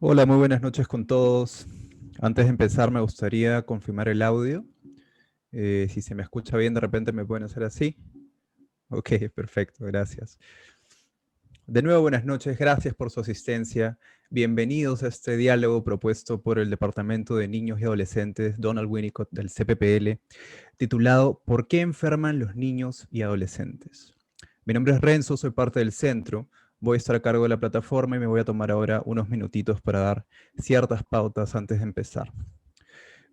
Hola, muy buenas noches con todos. Antes de empezar me gustaría confirmar el audio. Si se me escucha bien, de repente me pueden hacer así. Ok, perfecto, gracias. De nuevo, buenas noches, gracias por su asistencia. Bienvenidos a este diálogo propuesto por el Departamento de Niños y Adolescentes Donald Winnicott del CPPL, titulado ¿Por qué enferman los niños y adolescentes? Mi nombre es Renzo, soy parte del centro. Voy a estar a cargo de la plataforma y me voy a tomar ahora unos minutitos para dar ciertas pautas antes de empezar.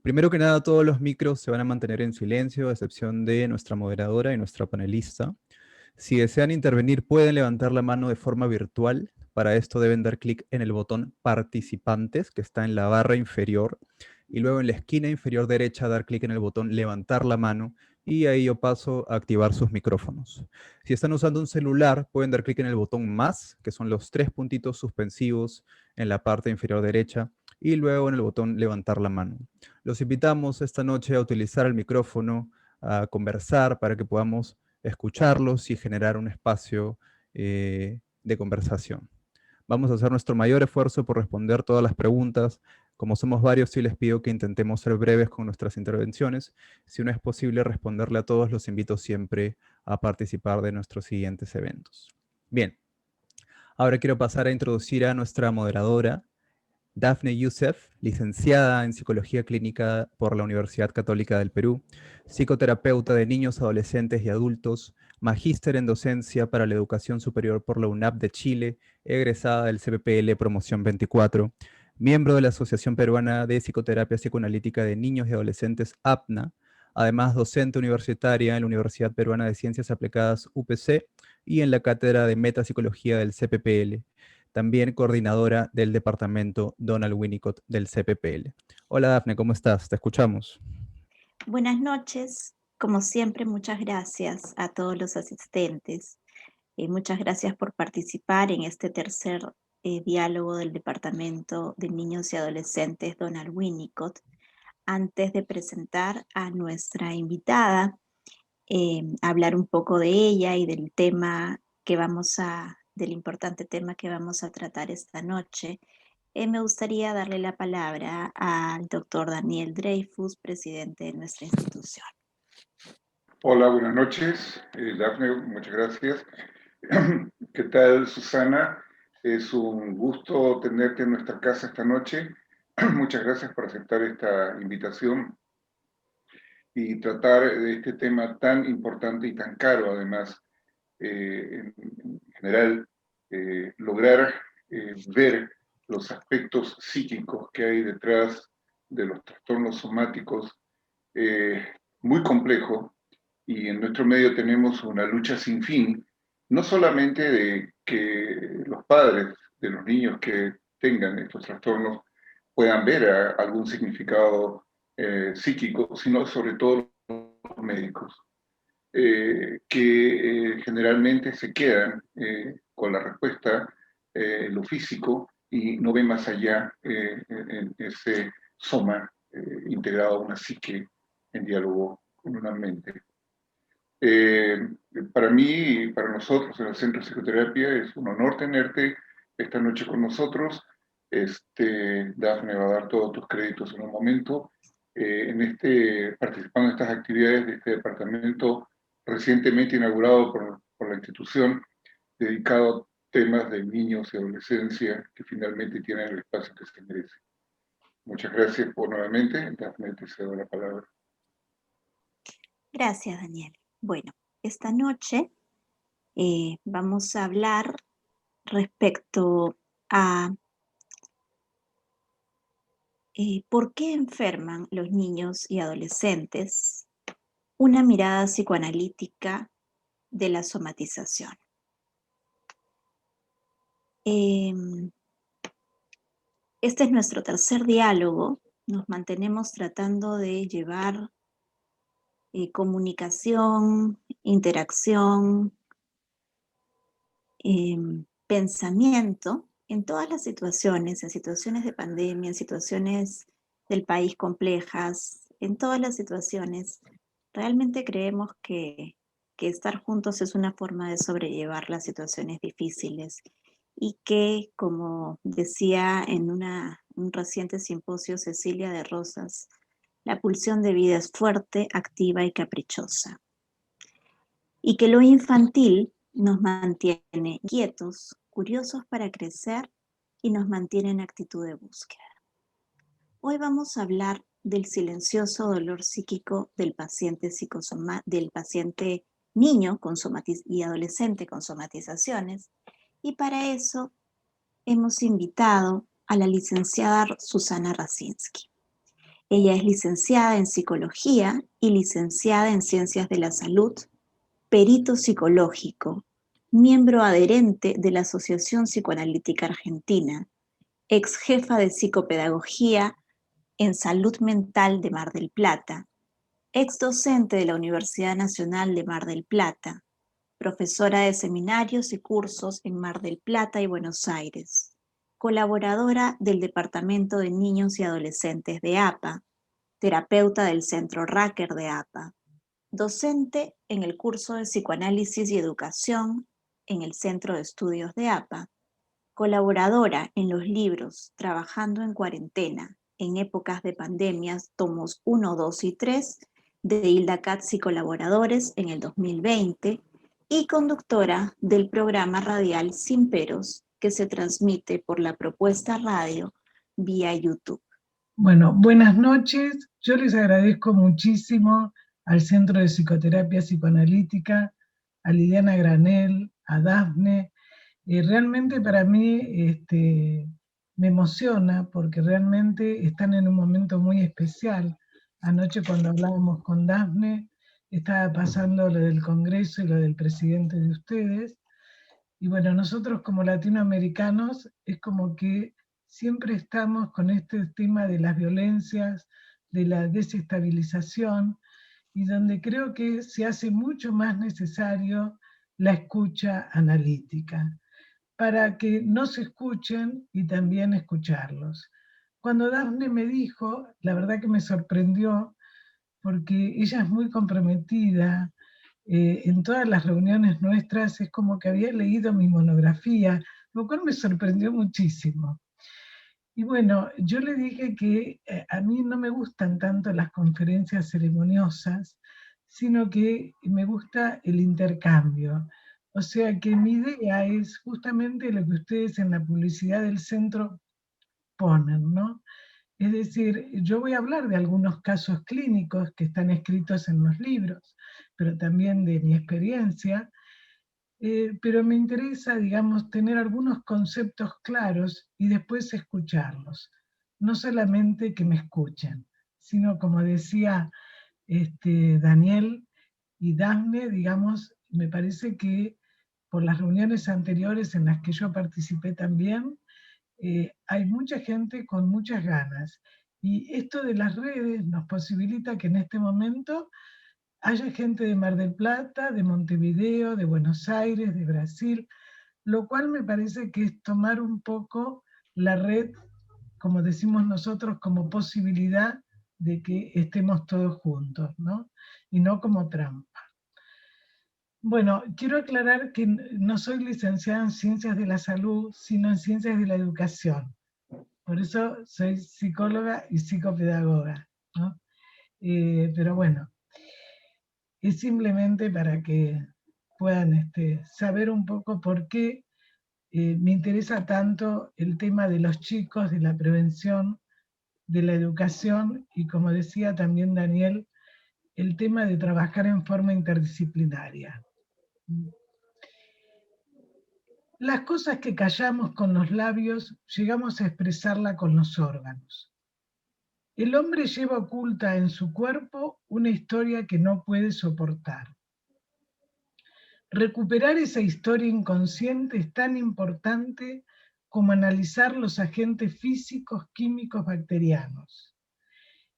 Primero que nada, todos los micros se van a mantener en silencio, a excepción de nuestra moderadora y nuestra panelista. Si desean intervenir, pueden levantar la mano de forma virtual. Para esto deben dar clic en el botón Participantes, que está en la barra inferior, y luego en la esquina inferior derecha dar clic en el botón Levantar la mano, y ahí yo paso a activar sus micrófonos. Si están usando un celular, pueden dar clic en el botón Más, que son los tres puntitos suspensivos en la parte inferior derecha, y luego en el botón Levantar la mano. Los invitamos esta noche a utilizar el micrófono, a conversar para que podamos escucharlos y generar un espacio de conversación. Vamos a hacer nuestro mayor esfuerzo por responder todas las preguntas. Como somos varios, sí les pido que intentemos ser breves con nuestras intervenciones. Si no es posible responderle a todos, los invito siempre a participar de nuestros siguientes eventos. Bien, ahora quiero pasar a introducir a nuestra moderadora, Dafne Youssef, licenciada en Psicología Clínica por la Universidad Católica del Perú, psicoterapeuta de niños, adolescentes y adultos, magíster en docencia para la educación superior por la UNAP de Chile, egresada del CPPL Promoción 24, miembro de la Asociación Peruana de Psicoterapia Psicoanalítica de Niños y Adolescentes, APNA, además docente universitaria en la Universidad Peruana de Ciencias Aplicadas, UPC, y en la Cátedra de Metapsicología del CPPL, también coordinadora del departamento Donald Winnicott del CPPL. Hola Dafne, ¿cómo estás? Te escuchamos. Buenas noches. Como siempre, muchas gracias a todos los asistentes. Muchas gracias por participar en este tercer diálogo del Departamento de Niños y Adolescentes Donald Winnicott. Antes de presentar a nuestra invitada, hablar un poco de ella y del del importante tema que vamos a tratar esta noche. Me gustaría darle la palabra al doctor Daniel Dreyfus, presidente de nuestra institución. Hola, buenas noches. Dafne, muchas gracias. ¿Qué tal, Susana? Es un gusto tenerte en nuestra casa esta noche. Muchas gracias por aceptar esta invitación y tratar de este tema tan importante y tan caro, además, en general, lograr ver los aspectos psíquicos que hay detrás de los trastornos somáticos, muy complejo, y en nuestro medio tenemos una lucha sin fin, no solamente de que los padres de los niños que tengan estos trastornos puedan ver algún significado psíquico, sino sobre todo los médicos, que generalmente se quedan con la respuesta, lo físico, y no ven más allá en ese soma integrado a una psique en diálogo con una mente. Eh, para mí y para nosotros en el Centro de Psicoterapia es un honor tenerte esta noche con nosotros. Dafne va a dar todos tus créditos en un momento. Participando en estas actividades de este departamento recientemente inaugurado por la institución, dedicado a temas de niños y adolescencia que finalmente tienen el espacio que se merece. Muchas gracias por nuevamente. Dafne, te cedo la palabra. Gracias, Daniel. Bueno, esta noche vamos a hablar respecto a por qué enferman los niños y adolescentes, una mirada psicoanalítica de la somatización. Este es nuestro tercer diálogo. Nos mantenemos tratando de llevar comunicación, interacción, pensamiento en todas las situaciones, en situaciones de pandemia, en situaciones del país complejas, en todas las situaciones. Realmente creemos que estar juntos es una forma de sobrellevar las situaciones difíciles y que, como decía en un reciente simposio Cecilia de Rosas, la pulsión de vida es fuerte, activa y caprichosa, y que lo infantil nos mantiene quietos, curiosos para crecer y nos mantiene en actitud de búsqueda. Hoy vamos a hablar del silencioso dolor psíquico del paciente niño con y adolescente con somatizaciones, y para eso hemos invitado a la licenciada Susana Rasinski. Ella es licenciada en psicología y licenciada en ciencias de la salud, perito psicológico, miembro adherente de la Asociación Psicoanalítica Argentina, ex jefa de psicopedagogía en salud mental de Mar del Plata, ex docente de la Universidad Nacional de Mar del Plata, profesora de seminarios y cursos en Mar del Plata y Buenos Aires, colaboradora del Departamento de Niños y Adolescentes de APA, terapeuta del Centro Racker de APA, docente en el curso de Psicoanálisis y Educación en el Centro de Estudios de APA, colaboradora en los libros Trabajando en Cuarentena, en épocas de pandemias, tomos 1, 2 y 3, de Hilda Katz y colaboradores en el 2020, y conductora del programa radial Sin Peros, que se transmite por la Propuesta Radio vía YouTube. Bueno, buenas noches. Yo les agradezco muchísimo al Centro de Psicoterapia Psicoanalítica, a Liliana Granel, a Dafne. Realmente para mí me emociona porque realmente están en un momento muy especial. Anoche cuando hablábamos con Dafne, estaba pasando lo del Congreso y lo del presidente de ustedes. Y bueno, nosotros como latinoamericanos es como que siempre estamos con este tema de las violencias, de la desestabilización, y donde creo que se hace mucho más necesario la escucha analítica, para que nos escuchen y también escucharlos. Cuando Daphne me dijo, la verdad que me sorprendió, porque ella es muy comprometida, en todas las reuniones nuestras es como que había leído mi monografía, lo cual me sorprendió muchísimo. Y bueno, yo le dije que a mí no me gustan tanto las conferencias ceremoniosas, sino que me gusta el intercambio. O sea que mi idea es justamente lo que ustedes en la publicidad del centro ponen, ¿no? Es decir, yo voy a hablar de algunos casos clínicos que están escritos en los libros, pero también de mi experiencia, pero me interesa, digamos, tener algunos conceptos claros y después escucharlos. No solamente que me escuchen, sino como decía Daniel y Dafne, digamos, me parece que por las reuniones anteriores en las que yo participé también, hay mucha gente con muchas ganas. Y esto de las redes nos posibilita que en este momento haya gente de Mar del Plata, de Montevideo, de Buenos Aires, de Brasil, lo cual me parece que es tomar un poco la red, como decimos nosotros, como posibilidad de que estemos todos juntos, ¿no? Y no como trampa. Bueno, quiero aclarar que no soy licenciada en Ciencias de la Salud, sino en Ciencias de la Educación. Por eso soy psicóloga y psicopedagoga, ¿no? Pero bueno, es simplemente para que puedan saber un poco por qué me interesa tanto el tema de los chicos, de la prevención, de la educación y, como decía también Daniel, el tema de trabajar en forma interdisciplinaria. Las cosas que callamos con los labios, llegamos a expresarla con los órganos. El hombre lleva oculta en su cuerpo una historia que no puede soportar. Recuperar esa historia inconsciente es tan importante como analizar los agentes físicos, químicos, bacterianos.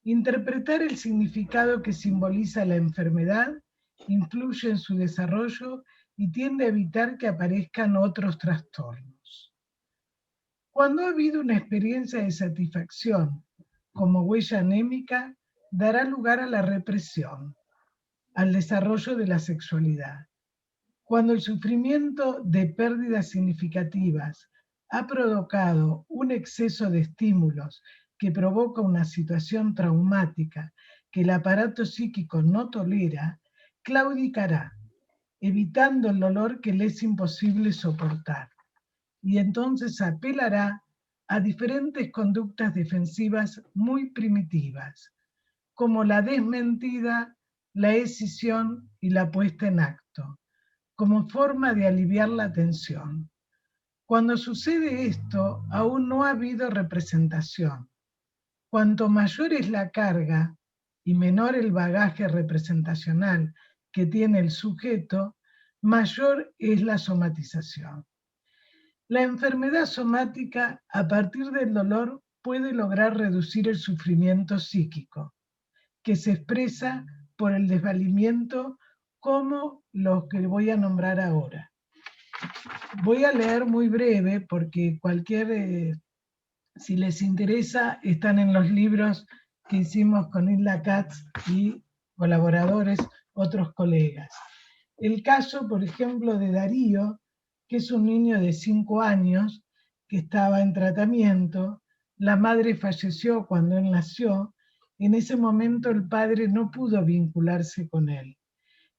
Interpretar el significado que simboliza la enfermedad influye en su desarrollo y tiende a evitar que aparezcan otros trastornos. Cuando ha habido una experiencia de satisfacción como huella anémica, dará lugar a la represión, al desarrollo de la sexualidad. Cuando el sufrimiento de pérdidas significativas ha provocado un exceso de estímulos que provoca una situación traumática que el aparato psíquico no tolera, claudicará, evitando el dolor que le es imposible soportar, y entonces apelará a diferentes conductas defensivas muy primitivas, como la desmentida, la escisión y la puesta en acto, como forma de aliviar la tensión. Cuando sucede esto, aún no ha habido representación. Cuanto mayor es la carga y menor el bagaje representacional que tiene el sujeto, mayor es la somatización. La enfermedad somática, a partir del dolor, puede lograr reducir el sufrimiento psíquico, que se expresa por el desvalimiento como los que voy a nombrar ahora. Voy a leer muy breve porque si les interesa, están en los libros que hicimos con Isla Katz y colaboradores, otros colegas. El caso, por ejemplo, de Darío, que es un niño de 5 años que estaba en tratamiento. La madre falleció cuando él nació. En ese momento el padre no pudo vincularse con él.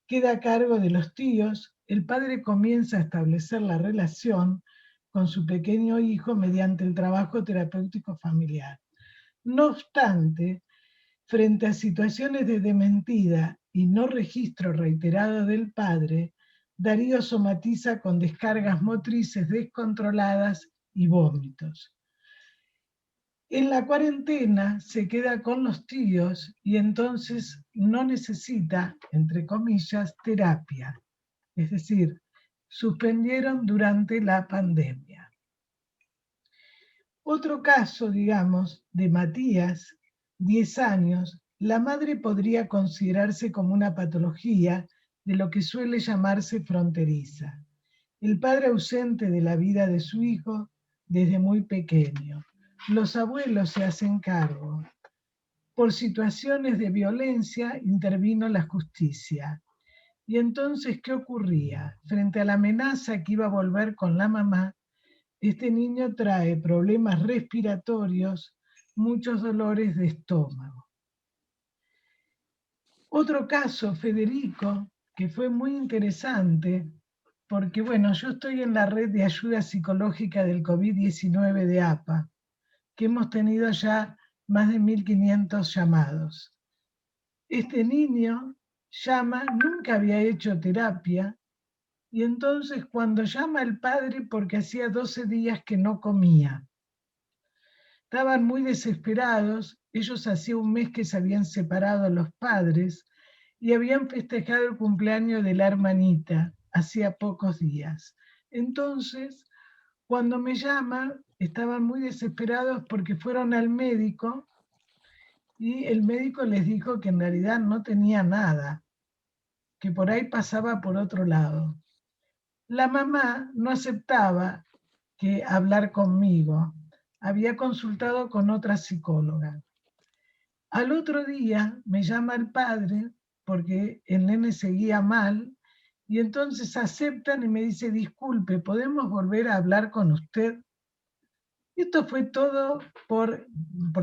Queda a cargo de los tíos. El padre comienza a establecer la relación con su pequeño hijo mediante el trabajo terapéutico familiar. No obstante, frente a situaciones de desmentida y no registro reiterado del padre, Darío somatiza con descargas motrices descontroladas y vómitos. En la cuarentena se queda con los tíos y entonces no necesita, entre comillas, terapia. Es decir, suspendieron durante la pandemia. Otro caso, digamos, de Matías, 10 años, la madre podría considerarse como una patología de lo que suele llamarse fronteriza. El padre ausente de la vida de su hijo desde muy pequeño. Los abuelos se hacen cargo. Por situaciones de violencia intervino la justicia. Y entonces, ¿qué ocurría? Frente a la amenaza que iba a volver con la mamá, este niño trae problemas respiratorios, muchos dolores de estómago. Otro caso, Federico, que fue muy interesante, porque bueno, yo estoy en la red de ayuda psicológica del COVID-19 de APA, que hemos tenido ya más de 1.500 llamados. Este niño llama, nunca había hecho terapia, y entonces cuando llama el padre, porque hacía 12 días que no comía, estaban muy desesperados. Ellos hacía un mes que se habían separado los padres y habían festejado el cumpleaños de la hermanita hacía pocos días. Entonces, cuando me llama, estaban muy desesperados porque fueron al médico y el médico les dijo que en realidad no tenía nada, que por ahí pasaba por otro lado. La mamá no aceptaba hablar conmigo. Había consultado con otra psicóloga. Al otro día me llama el padre porque el nene seguía mal y entonces aceptan y me dice, disculpe, ¿podemos volver a hablar con usted? Esto fue todo por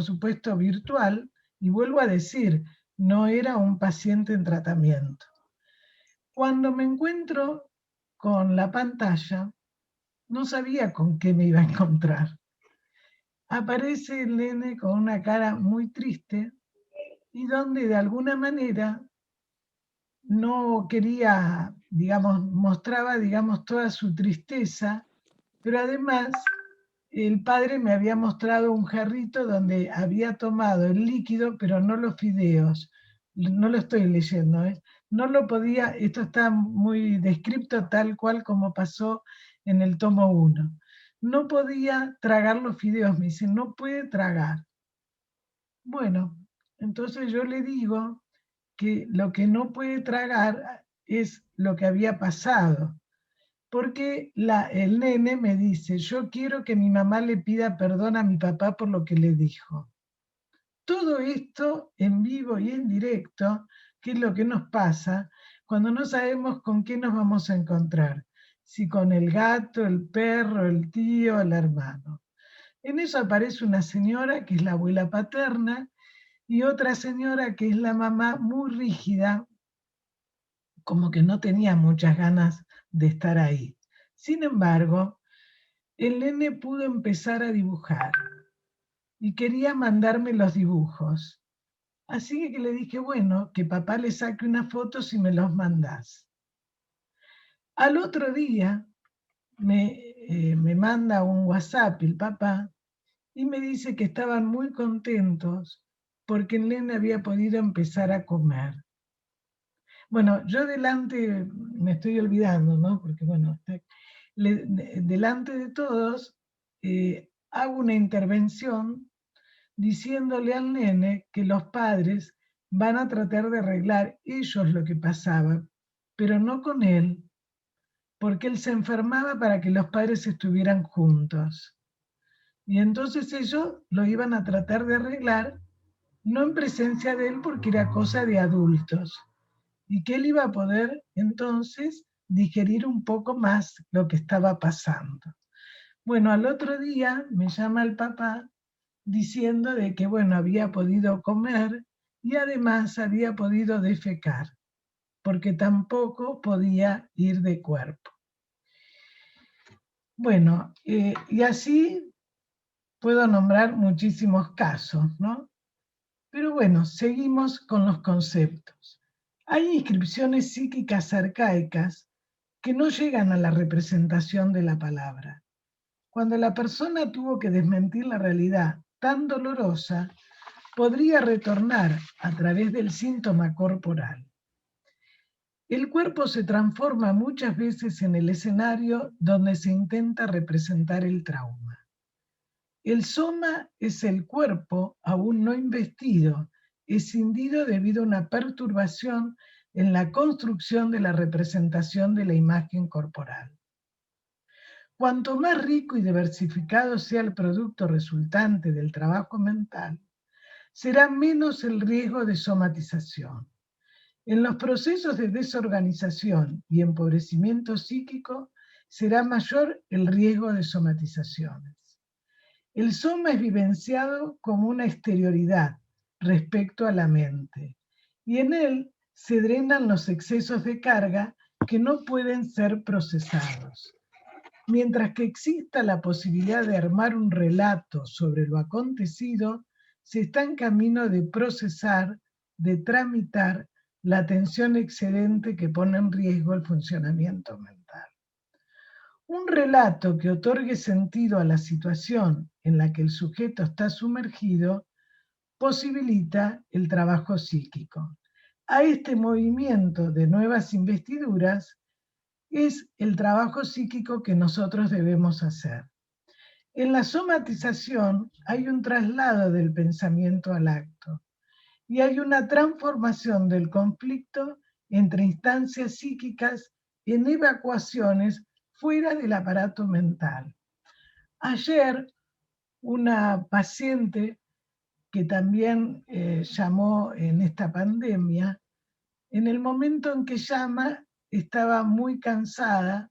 supuesto virtual, y vuelvo a decir, no era un paciente en tratamiento. Cuando me encuentro con la pantalla, no sabía con qué me iba a encontrar. Aparece el nene con una cara muy triste y donde de alguna manera no quería, mostraba, toda su tristeza, pero además el padre me había mostrado un jarrito donde había tomado el líquido, pero no los fideos. No lo estoy leyendo, ¿eh? No lo podía, esto está muy descrito tal cual como pasó en el tomo 1. No podía tragar los fideos, me dice, no puede tragar. Bueno, entonces yo le digo que lo que no puede tragar es lo que había pasado, porque el nene me dice, yo quiero que mi mamá le pida perdón a mi papá por lo que le dijo. Todo esto en vivo y en directo, que es lo que nos pasa cuando no sabemos con qué nos vamos a encontrar, si con el gato, el perro, el tío, el hermano. En eso aparece una señora que es la abuela paterna y otra señora que es la mamá muy rígida, como que no tenía muchas ganas de estar ahí. Sin embargo, el nene pudo empezar a dibujar y quería mandarme los dibujos. Así que le dije, bueno, que papá le saque una foto si me los mandás. Al otro día me manda un WhatsApp el papá y me dice que estaban muy contentos porque el nene había podido empezar a comer. Bueno, yo delante, me estoy olvidando, ¿no? Porque bueno, delante de todos hago una intervención diciéndole al nene que los padres van a tratar de arreglar ellos lo que pasaba, pero no con él, porque él se enfermaba para que los padres estuvieran juntos. Y entonces ellos lo iban a tratar de arreglar, no en presencia de él porque era cosa de adultos, y que él iba a poder entonces digerir un poco más lo que estaba pasando. Bueno, al otro día me llama el papá diciendo de que, bueno, había podido comer y además había podido defecar, porque tampoco podía ir de cuerpo. Bueno, y así puedo nombrar muchísimos casos, ¿no? Pero bueno, seguimos con los conceptos. Hay inscripciones psíquicas arcaicas que no llegan a la representación de la palabra. Cuando la persona tuvo que desmentir la realidad tan dolorosa, podría retornar a través del síntoma corporal. El cuerpo se transforma muchas veces en el escenario donde se intenta representar el trauma. El soma es el cuerpo aún no investido, escindido debido a una perturbación en la construcción de la representación de la imagen corporal. Cuanto más rico y diversificado sea el producto resultante del trabajo mental, será menos el riesgo de somatización. En los procesos de desorganización y empobrecimiento psíquico será mayor el riesgo de somatizaciones. El soma es vivenciado como una exterioridad respecto a la mente y en él se drenan los excesos de carga que no pueden ser procesados. Mientras que exista la posibilidad de armar un relato sobre lo acontecido, se está en camino de procesar, de tramitar la tensión excedente que pone en riesgo el funcionamiento mental. Un relato que otorgue sentido a la situación en la que el sujeto está sumergido posibilita el trabajo psíquico. A este movimiento de nuevas investiduras es el trabajo psíquico que nosotros debemos hacer. En la somatización hay un traslado del pensamiento al acto y hay una transformación del conflicto entre instancias psíquicas en evacuaciones fuera del aparato mental. Ayer, una paciente que también llamó en esta pandemia, en el momento en que llama estaba muy cansada,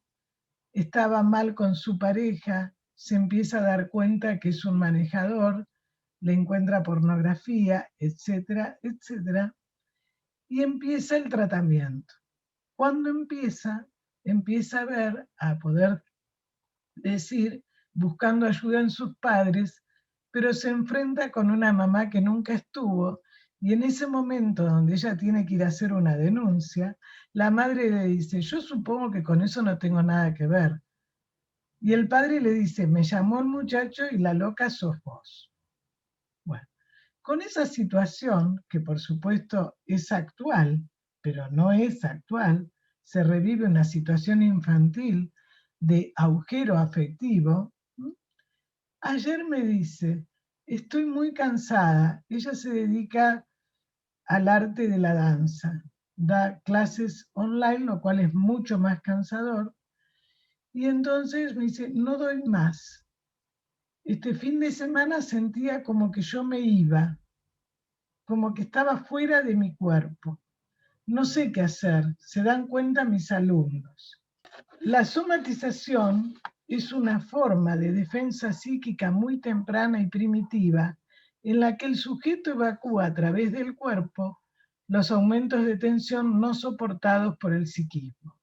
estaba mal con su pareja, se empieza a dar cuenta que es un manejador, le encuentra pornografía, etcétera, etcétera, y empieza el tratamiento. Cuando empieza a ver, a poder decir, buscando ayuda en sus padres, pero se enfrenta con una mamá que nunca estuvo, y en ese momento donde ella tiene que ir a hacer una denuncia, la madre le dice, yo supongo que con eso no tengo nada que ver. Y el padre le dice, me llamó el muchacho y la loca sos vos. Bueno, con esa situación, que por supuesto es actual, pero no es actual, se revive una situación infantil de agujero afectivo. Ayer me dice, estoy muy cansada. Ella se dedica al arte de la danza, da clases online, lo cual es mucho más cansador. Y entonces me dice, no doy más. Este fin de semana sentía como que yo me iba, como que estaba fuera de mi cuerpo. No sé qué hacer, se dan cuenta mis alumnos. La somatización es una forma de defensa psíquica muy temprana y primitiva en la que el sujeto evacúa a través del cuerpo los aumentos de tensión no soportados por el psiquismo.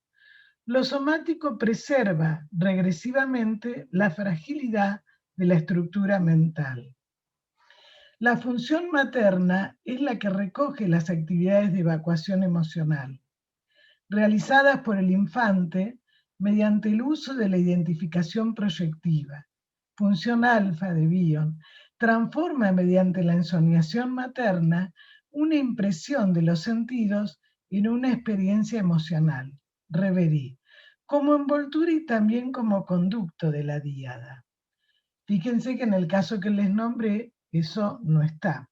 Lo somático preserva regresivamente la fragilidad de la estructura mental. La función materna es la que recoge las actividades de evacuación emocional, realizadas por el infante mediante el uso de la identificación proyectiva. Función alfa de Bion transforma mediante la ensoñación materna una impresión de los sentidos en una experiencia emocional, reverie, como envoltura y también como conducto de la díada. Fíjense que en el caso que les nombré, eso no está.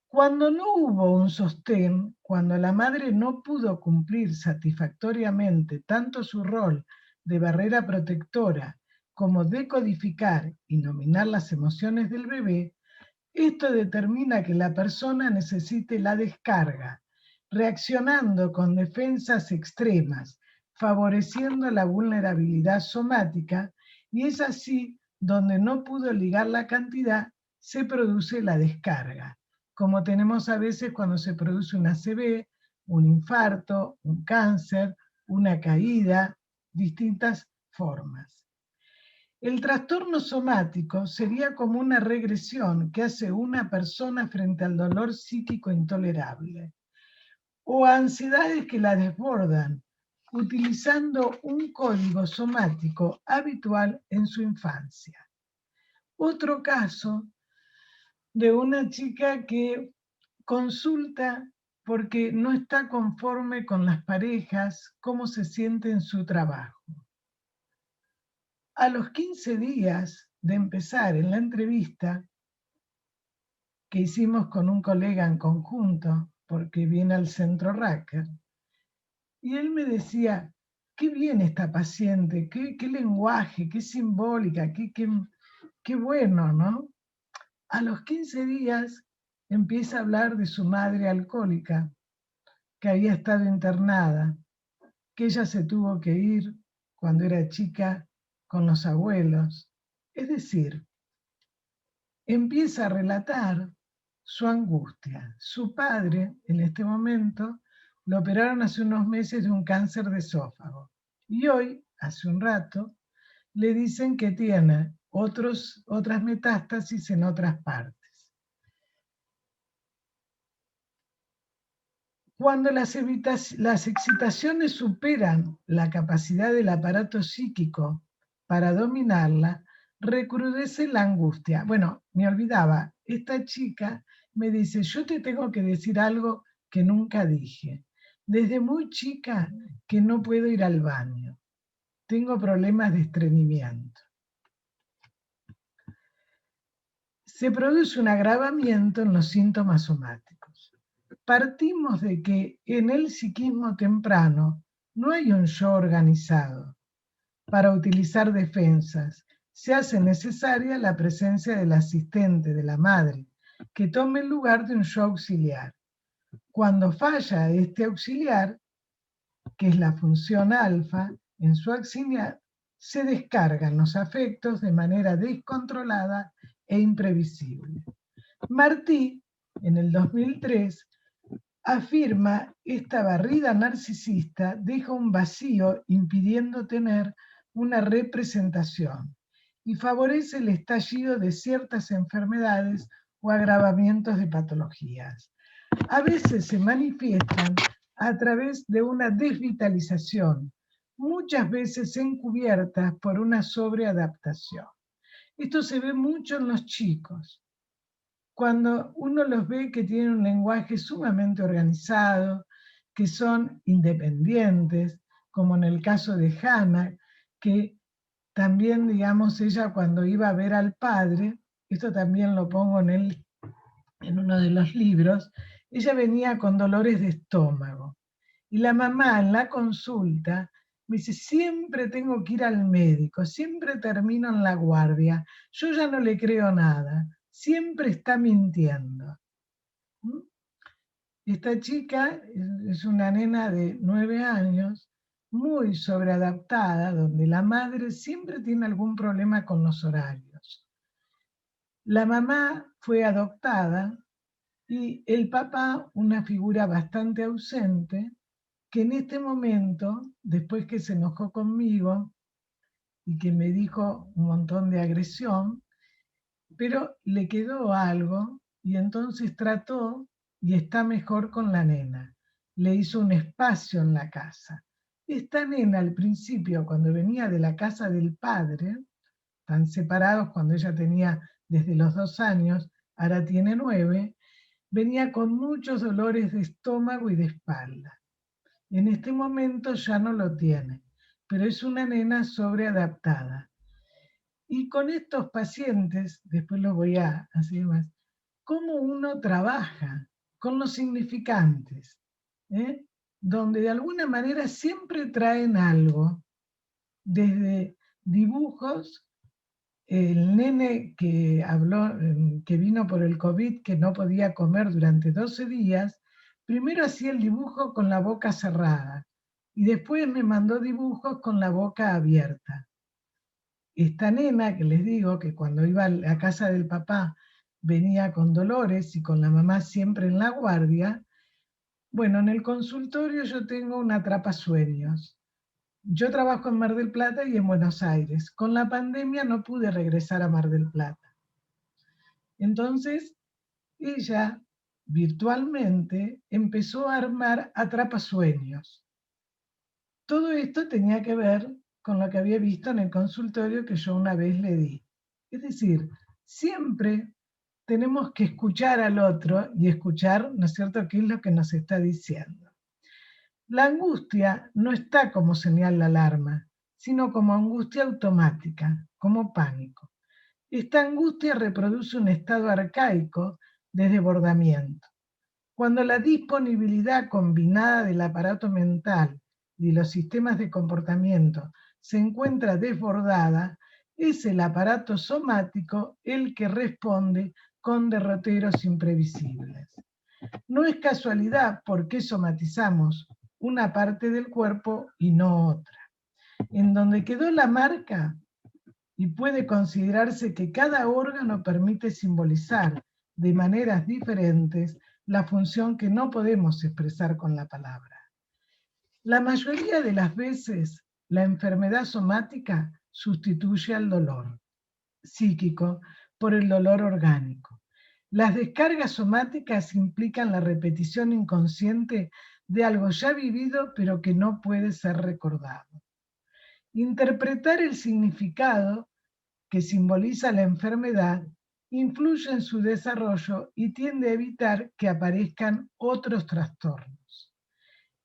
Cuando no hubo un sostén, cuando la madre no pudo cumplir satisfactoriamente tanto su rol de barrera protectora como decodificar y nominar las emociones del bebé, esto determina que la persona necesite la descarga, reaccionando con defensas extremas, favoreciendo la vulnerabilidad somática, y es así donde no pudo ligar la cantidad, se produce la descarga, como tenemos a veces cuando se produce una ACV, un infarto, un cáncer, una caída, distintas formas. El trastorno somático sería como una regresión que hace una persona frente al dolor psíquico intolerable o a ansiedades que la desbordan, utilizando un código somático habitual en su infancia. Otro caso de una chica que consulta porque no está conforme con las parejas, cómo se siente en su trabajo. A los 15 días de empezar en la entrevista que hicimos con un colega en conjunto, porque viene al centro Racker, y él me decía, qué bien esta paciente, qué lenguaje, qué simbólica, qué bueno, ¿no? A los 15 días empieza a hablar de su madre alcohólica, que había estado internada, que ella se tuvo que ir cuando era chica con los abuelos. Es decir, empieza a relatar su angustia. Su padre, en este momento, lo operaron hace unos meses de un cáncer de esófago. Y hoy, hace un rato, le dicen que tiene otras metástasis en otras partes. Cuando las excitaciones superan la capacidad del aparato psíquico para dominarla, recrudece la angustia. Bueno, me olvidaba, esta chica me dice, yo te tengo que decir algo que nunca dije. Desde muy chica que no puedo ir al baño. Tengo problemas de estreñimiento. Se produce un agravamiento en los síntomas somáticos. Partimos de que en el psiquismo temprano no hay un yo organizado. Para utilizar defensas, se hace necesaria la presencia del asistente, de la madre, que tome el lugar de un yo auxiliar. Cuando falla este auxiliar, que es la función alfa, en su auxiliar, se descargan los afectos de manera descontrolada e imprevisible. Martí, en el 2003, afirma esta barrida narcisista deja un vacío impidiendo tener una representación y favorece el estallido de ciertas enfermedades o agravamientos de patologías. A veces se manifiestan a través de una desvitalización, muchas veces encubiertas por una sobreadaptación. Esto se ve mucho en los chicos. Cuando uno los ve que tienen un lenguaje sumamente organizado, que son independientes, como en el caso de Hannah, que también, digamos, ella cuando iba a ver al padre, esto también lo pongo en uno de los libros, ella venía con dolores de estómago. Y la mamá en la consulta me dice, siempre tengo que ir al médico, siempre termino en la guardia, yo ya no le creo nada. Siempre está mintiendo. Esta chica es una nena de 9 años, muy sobreadaptada, donde la madre siempre tiene algún problema con los horarios. La mamá fue adoptada y el papá, una figura bastante ausente, que en este momento, después que se enojó conmigo y que me dijo un montón de agresión, pero le quedó algo y entonces trató y está mejor con la nena. Le hizo un espacio en la casa. Esta nena al principio, cuando venía de la casa del padre, están separados cuando ella tenía desde los 2 años, ahora tiene 9, venía con muchos dolores de estómago y de espalda. En este momento ya no lo tiene, pero es una nena sobreadaptada. Y con estos pacientes, después lo voy a hacer más, cómo uno trabaja con los significantes, ¿eh? Donde de alguna manera siempre traen algo, desde dibujos, el nene que habló, que vino por el COVID, que no podía comer durante 12 días, primero hacía el dibujo con la boca cerrada y después me mandó dibujos con la boca abierta. Esta nena, que les digo que cuando iba a la casa del papá venía con dolores y con la mamá siempre en la guardia, bueno, en el consultorio yo tengo un atrapasueños. Yo trabajo en Mar del Plata y en Buenos Aires. Con la pandemia no pude regresar a Mar del Plata. Entonces, ella virtualmente empezó a armar atrapasueños. Todo esto tenía que ver con lo que había visto en el consultorio que yo una vez le di. Es decir, siempre tenemos que escuchar al otro y escuchar, ¿no es cierto?, qué es lo que nos está diciendo. La angustia no está como señal de alarma, sino como angustia automática, como pánico. Esta angustia reproduce un estado arcaico de desbordamiento. Cuando la disponibilidad combinada del aparato mental y los sistemas de comportamiento se encuentra desbordada, es el aparato somático el que responde con derroteros imprevisibles. No es casualidad por qué somatizamos una parte del cuerpo y no otra. En donde quedó la marca, y puede considerarse que cada órgano permite simbolizar de maneras diferentes la función que no podemos expresar con la palabra. La mayoría de las veces, la enfermedad somática sustituye al dolor psíquico por el dolor orgánico. Las descargas somáticas implican la repetición inconsciente de algo ya vivido pero que no puede ser recordado. Interpretar el significado que simboliza la enfermedad influye en su desarrollo y tiende a evitar que aparezcan otros trastornos.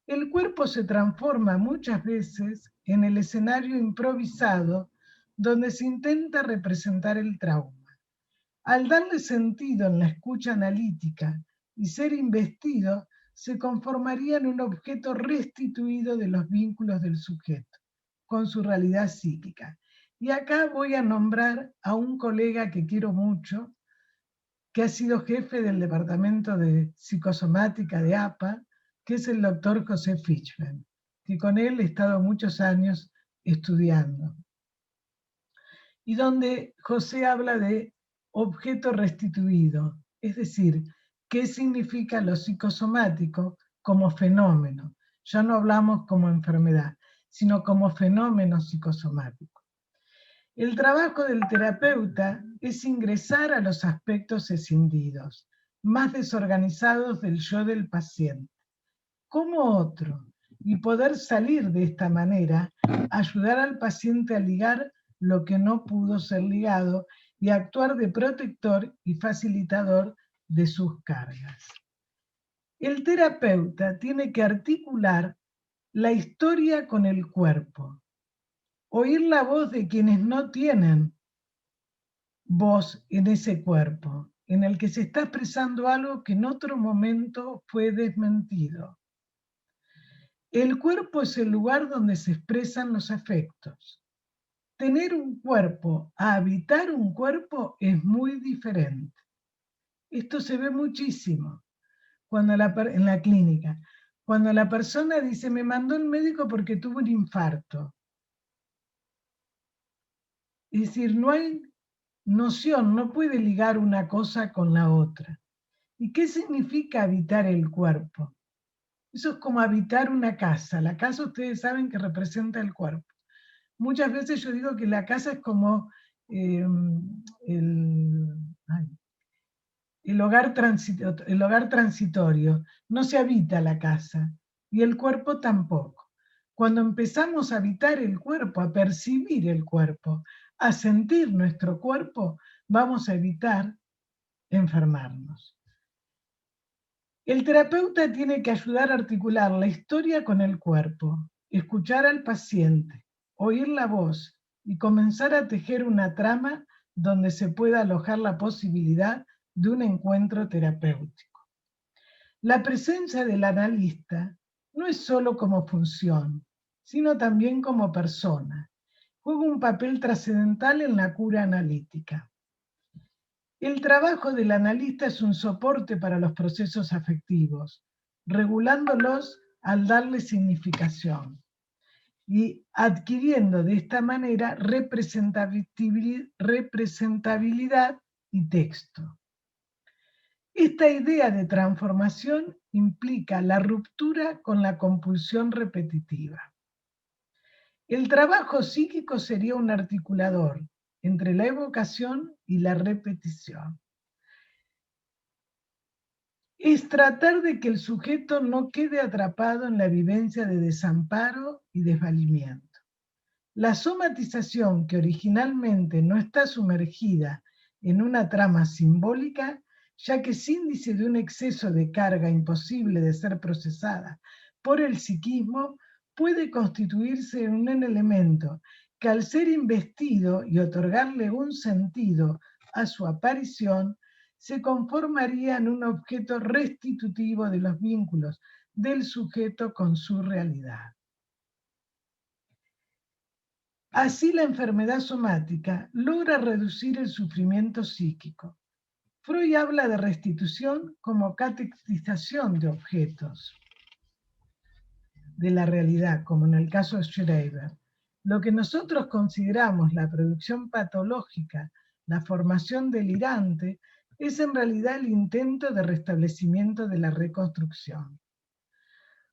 El cuerpo se transforma muchas veces en el escenario improvisado donde se intenta representar el trauma. Al darle sentido en la escucha analítica y ser investido, se conformaría en un objeto restituido de los vínculos del sujeto, con su realidad psíquica. Y acá voy a nombrar a un colega que quiero mucho, que ha sido jefe del departamento de psicosomática de APA, que es el doctor José Fichman, que con él he estado muchos años estudiando. Y donde José habla de objeto restituido, es decir, qué significa lo psicosomático como fenómeno. Ya no hablamos como enfermedad, sino como fenómeno psicosomático. El trabajo del terapeuta es ingresar a los aspectos escindidos, más desorganizados del yo del paciente, como otro, y poder salir de esta manera, ayudar al paciente a ligar lo que no pudo ser ligado y actuar de protector y facilitador de sus cargas. El terapeuta tiene que articular la historia con el cuerpo, oír la voz de quienes no tienen voz en ese cuerpo, en el que se está expresando algo que en otro momento fue desmentido. El cuerpo es el lugar donde se expresan los afectos. Tener un cuerpo a habitar un cuerpo es muy diferente. Esto se ve muchísimo. en la clínica, cuando la persona dice, me mandó el médico porque tuvo un infarto. Es decir, no hay noción, no puede ligar una cosa con la otra. ¿Y qué significa habitar el cuerpo? Eso es como habitar una casa. La casa ustedes saben que representa el cuerpo. Muchas veces yo digo que la casa es como el hogar transitorio. No se habita la casa y el cuerpo tampoco. Cuando empezamos a habitar el cuerpo, a percibir el cuerpo, a sentir nuestro cuerpo, vamos a evitar enfermarnos. El terapeuta tiene que ayudar a articular la historia con el cuerpo, escuchar al paciente, oír la voz y comenzar a tejer una trama donde se pueda alojar la posibilidad de un encuentro terapéutico. La presencia del analista no es solo como función, sino también como persona. Juega un papel trascendental en la cura analítica. El trabajo del analista es un soporte para los procesos afectivos, regulándolos al darle significación y adquiriendo de esta manera representabilidad y texto. Esta idea de transformación implica la ruptura con la compulsión repetitiva. El trabajo psíquico sería un articulador entre la evocación y la repetición. Es tratar de que el sujeto no quede atrapado en la vivencia de desamparo y desvalimiento. La somatización, que originalmente no está sumergida en una trama simbólica, ya que es índice de un exceso de carga imposible de ser procesada por el psiquismo, puede constituirse en un elemento que al ser investido y otorgarle un sentido a su aparición, se conformaría en un objeto restitutivo de los vínculos del sujeto con su realidad. Así la enfermedad somática logra reducir el sufrimiento psíquico. Freud habla de restitución como catequización de objetos de la realidad, como en el caso de Schreiber. Lo que nosotros consideramos la producción patológica, la formación delirante, es en realidad el intento de restablecimiento de la reconstrucción.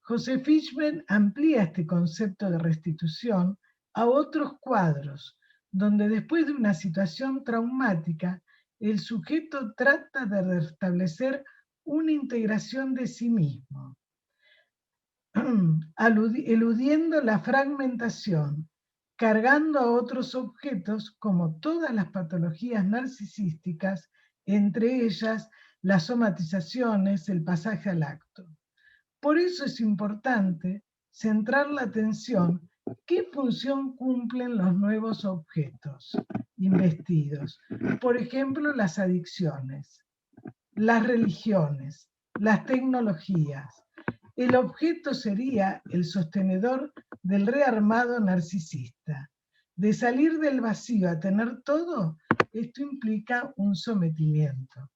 José Fishman amplía este concepto de restitución a otros cuadros, donde después de una situación traumática, el sujeto trata de restablecer una integración de sí mismo, eludiendo la fragmentación, cargando a otros objetos como todas las patologías narcisísticas, entre ellas las somatizaciones, el pasaje al acto. Por eso es importante centrar la atención en qué función cumplen los nuevos objetos investidos. Por ejemplo, las adicciones, las religiones, las tecnologías. El objeto sería el sostenedor del rearmado narcisista. De salir del vacío a tener todo, esto implica un sometimiento.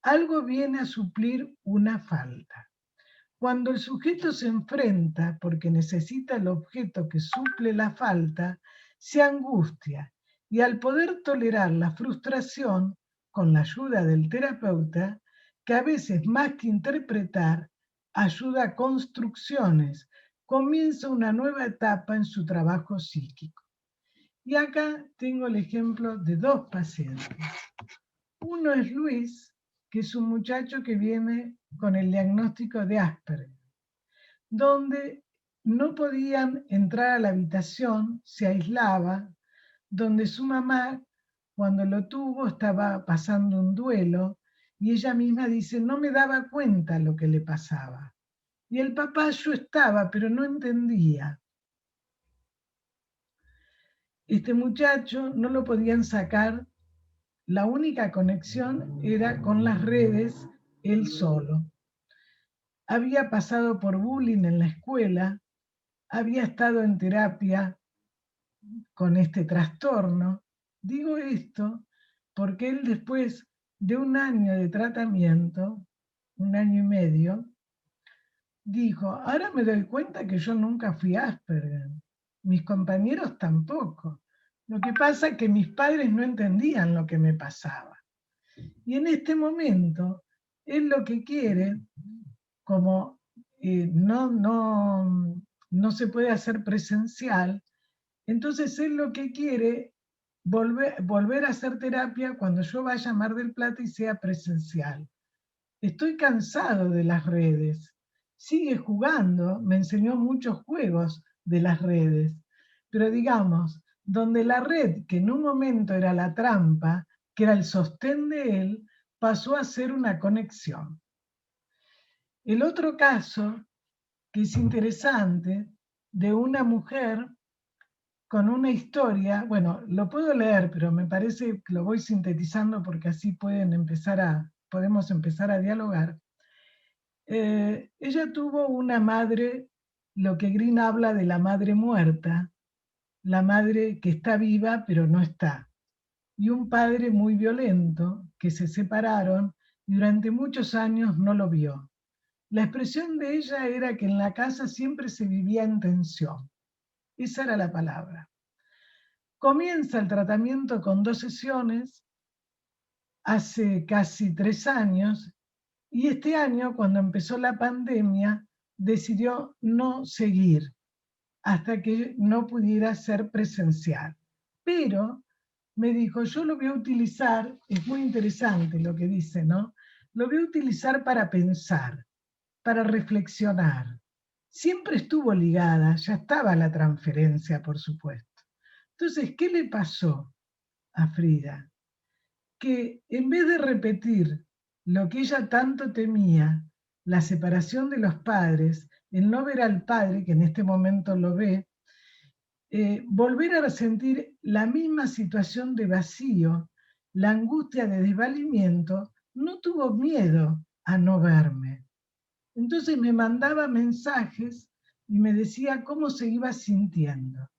Algo viene a suplir una falta. Cuando el sujeto se enfrenta porque necesita el objeto que suple la falta, se angustia y al poder tolerar la frustración, con la ayuda del terapeuta, que a veces más que interpretar, ayuda a construcciones, comienza una nueva etapa en su trabajo psíquico. Y acá tengo el ejemplo de dos pacientes. Uno es Luis, que es un muchacho que viene con el diagnóstico de Asperger, donde no podían entrar a la habitación, se aislaba, donde su mamá, cuando lo tuvo, estaba pasando un duelo, y ella misma dice, no me daba cuenta lo que le pasaba. Y el papá, yo estaba, pero no entendía. Este muchacho no lo podían sacar. La única conexión era con las redes, él solo. Había pasado por bullying en la escuela, había estado en terapia con este trastorno. Digo esto porque él, después de un año de tratamiento, 1 año y medio, dijo, ahora me doy cuenta que yo nunca fui Asperger, mis compañeros tampoco. Lo que pasa es que mis padres no entendían lo que me pasaba. Y en este momento, él lo que quiere, como no se puede hacer presencial, entonces él lo que quiere, volver a hacer terapia cuando yo vaya a Mar del Plata y sea presencial. Estoy cansado de las redes. Sigue jugando, me enseñó muchos juegos de las redes, pero digamos, donde la red, que en un momento era la trampa, que era el sostén de él, pasó a ser una conexión. El otro caso, que es interesante, de una mujer con una historia, bueno, lo puedo leer, pero me parece que lo voy sintetizando porque así podemos empezar a dialogar. Ella tuvo una madre, lo que Green habla de la madre muerta, la madre que está viva pero no está, y un padre muy violento que se separaron y durante muchos años no lo vio. La expresión de ella era que en la casa siempre se vivía en tensión. Esa era la palabra. Comienza el tratamiento con 2 sesiones, hace casi 3 años, y este año, cuando empezó la pandemia, decidió no seguir hasta que no pudiera ser presencial. Pero me dijo, yo lo voy a utilizar, es muy interesante lo que dice, ¿no? Lo voy a utilizar para pensar, para reflexionar. Siempre estuvo ligada, ya estaba la transferencia, por supuesto. Entonces, ¿qué le pasó a Frida? Que en vez de repetir lo que ella tanto temía, la separación de los padres, el no ver al padre, que en este momento lo ve, volver a sentir la misma situación de vacío, la angustia de desvalimiento, no tuvo miedo a no verme. Entonces me mandaba mensajes y me decía cómo se iba sintiendo.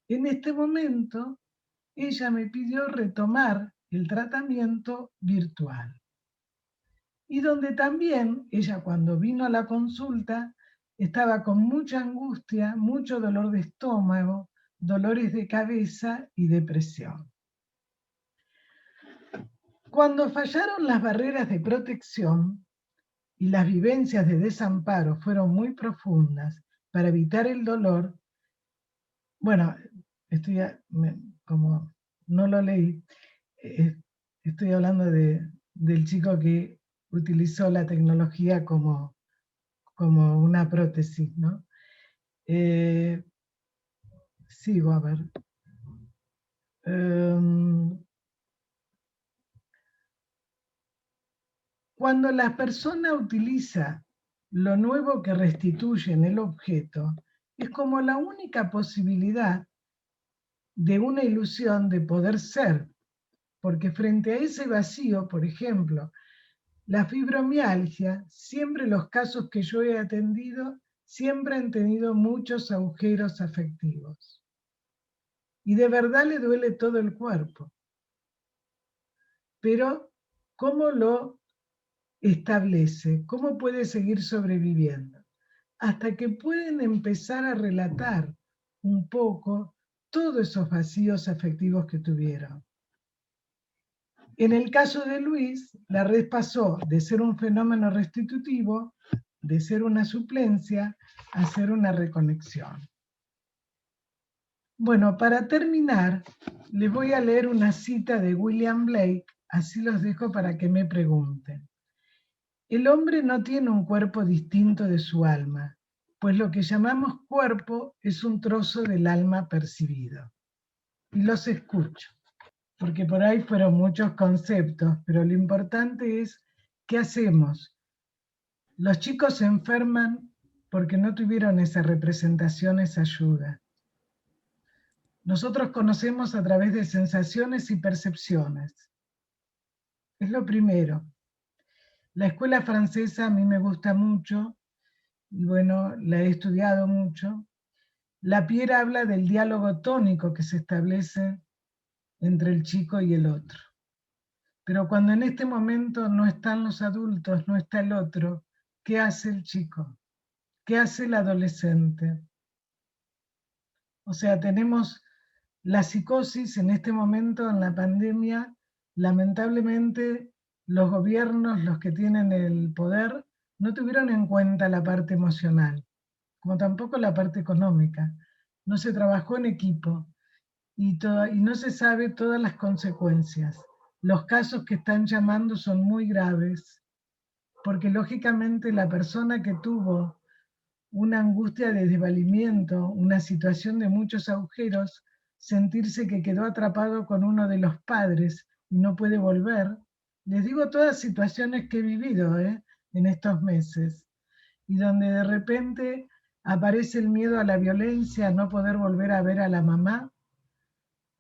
En este momento, ella me pidió retomar el tratamiento virtual. Y donde también ella, cuando vino a la consulta, estaba con mucha angustia, mucho dolor de estómago, dolores de cabeza y depresión. Cuando fallaron las barreras de protección y las vivencias de desamparo fueron muy profundas para evitar el dolor, bueno, como no lo leí, estoy hablando del chico que utilizó la tecnología como una prótesis, ¿no? Sigo, a ver. Cuando la persona utiliza lo nuevo que restituye en el objeto, es como la única posibilidad de una ilusión de poder ser, porque frente a ese vacío, por ejemplo, la fibromialgia, siempre los casos que yo he atendido, siempre han tenido muchos agujeros afectivos. Y de verdad le duele todo el cuerpo. Pero, ¿cómo lo establece? ¿Cómo puede seguir sobreviviendo? Hasta que pueden empezar a relatar un poco todos esos vacíos afectivos que tuvieron. En el caso de Luis, la red pasó de ser un fenómeno restitutivo, de ser una suplencia, a ser una reconexión. Bueno, para terminar, les voy a leer una cita de William Blake, así los dejo para que me pregunten. El hombre no tiene un cuerpo distinto de su alma, pues lo que llamamos cuerpo es un trozo del alma percibido. Y los escucho, porque por ahí fueron muchos conceptos, pero lo importante es, ¿qué hacemos? Los chicos se enferman porque no tuvieron esa representación, esa ayuda. Nosotros conocemos a través de sensaciones y percepciones. Es lo primero. La escuela francesa a mí me gusta mucho, y bueno, la he estudiado mucho. Lapierre habla del diálogo tónico que se establece entre el chico y el otro. Pero cuando en este momento no están los adultos, no está el otro, ¿qué hace el chico? ¿Qué hace el adolescente? O sea, tenemos la psicosis en este momento, en la pandemia. Lamentablemente, los gobiernos, los que tienen el poder, no tuvieron en cuenta la parte emocional, como tampoco la parte económica. No se trabajó en equipo y no se sabe todas las consecuencias. Los casos que están llamando son muy graves, porque lógicamente la persona que tuvo una angustia de desvalimiento, una situación de muchos agujeros, sentirse que quedó atrapado con uno de los padres y no puede volver. Les digo todas situaciones que he vivido en estos meses, y donde de repente aparece el miedo a la violencia, a no poder volver a ver a la mamá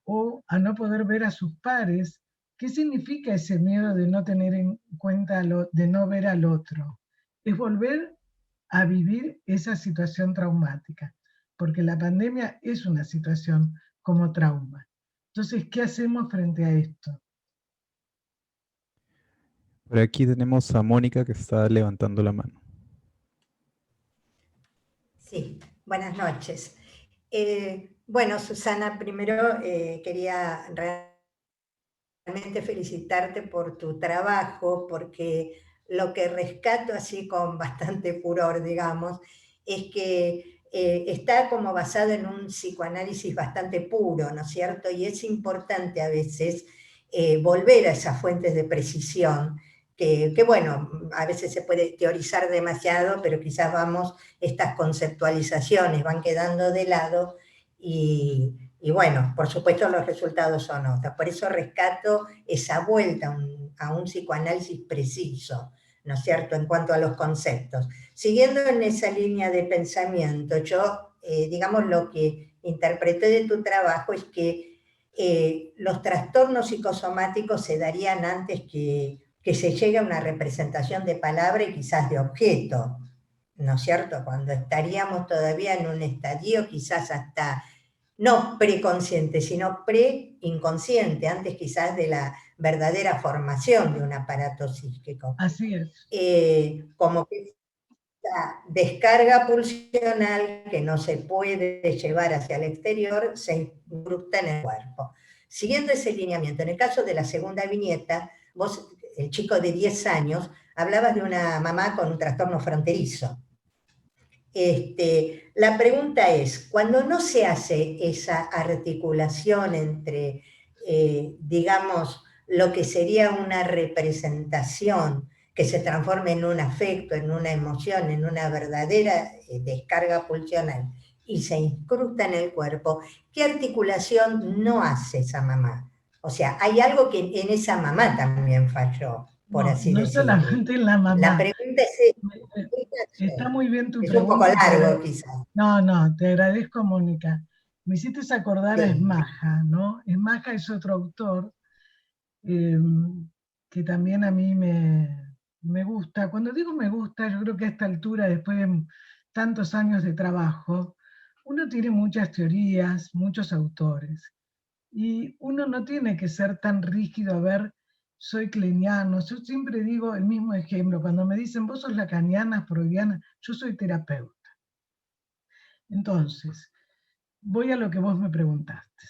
o a no poder ver a sus pares. ¿Qué significa ese miedo de no tener en cuenta, de no ver al otro? Es volver a vivir esa situación traumática, porque la pandemia es una situación como trauma. Entonces, ¿qué hacemos frente a esto? Por aquí tenemos a Mónica que está levantando la mano. Sí, buenas noches. Bueno, Susana, primero quería realmente felicitarte por tu trabajo, porque lo que rescato así con bastante furor, digamos, es que está como basado en un psicoanálisis bastante puro, ¿no es cierto? Y es importante a veces volver a esas fuentes de precisión, que bueno, a veces se puede teorizar demasiado, pero quizás estas conceptualizaciones van quedando de lado y bueno, por supuesto los resultados son otros. Por eso rescato esa vuelta a un psicoanálisis preciso, ¿no es cierto?, en cuanto a los conceptos. Siguiendo en esa línea de pensamiento, yo, digamos, lo que interpreté de tu trabajo es que los trastornos psicosomáticos se darían antes que se llegue a una representación de palabra y quizás de objeto, ¿no es cierto?, cuando estaríamos todavía en un estadio quizás hasta no preconsciente, sino pre-inconsciente, antes quizás de la verdadera formación de un aparato psíquico. Así es. Como que esa descarga pulsional que no se puede llevar hacia el exterior se incrusta en el cuerpo. Siguiendo ese lineamiento, en el caso de la segunda viñeta, vos, el chico de 10 años, hablabas de una mamá con un trastorno fronterizo. La pregunta es, cuando no se hace esa articulación entre, digamos, lo que sería una representación que se transforme en un afecto, en una emoción, en una verdadera descarga pulsional y se incrusta en el cuerpo, ¿qué articulación no hace esa mamá? O sea, hay algo que en esa mamá también falló, por así no decirlo. No solamente en la mamá. La pregunta es... Está muy bien tu pregunta. Es un poco largo, quizás. No, te agradezco, Mónica. Me hiciste acordar sí. a Esmaja, ¿no? Esmaja es otro autor que también a mí me gusta. Cuando digo me gusta, yo creo que a esta altura, después de tantos años de trabajo, uno tiene muchas teorías, muchos autores. Y uno no tiene que ser tan rígido a ver, soy kleiniano. Yo siempre digo el mismo ejemplo. Cuando me dicen, vos sos lacaniana, freudiana, yo soy terapeuta. Entonces, voy a lo que vos me preguntaste.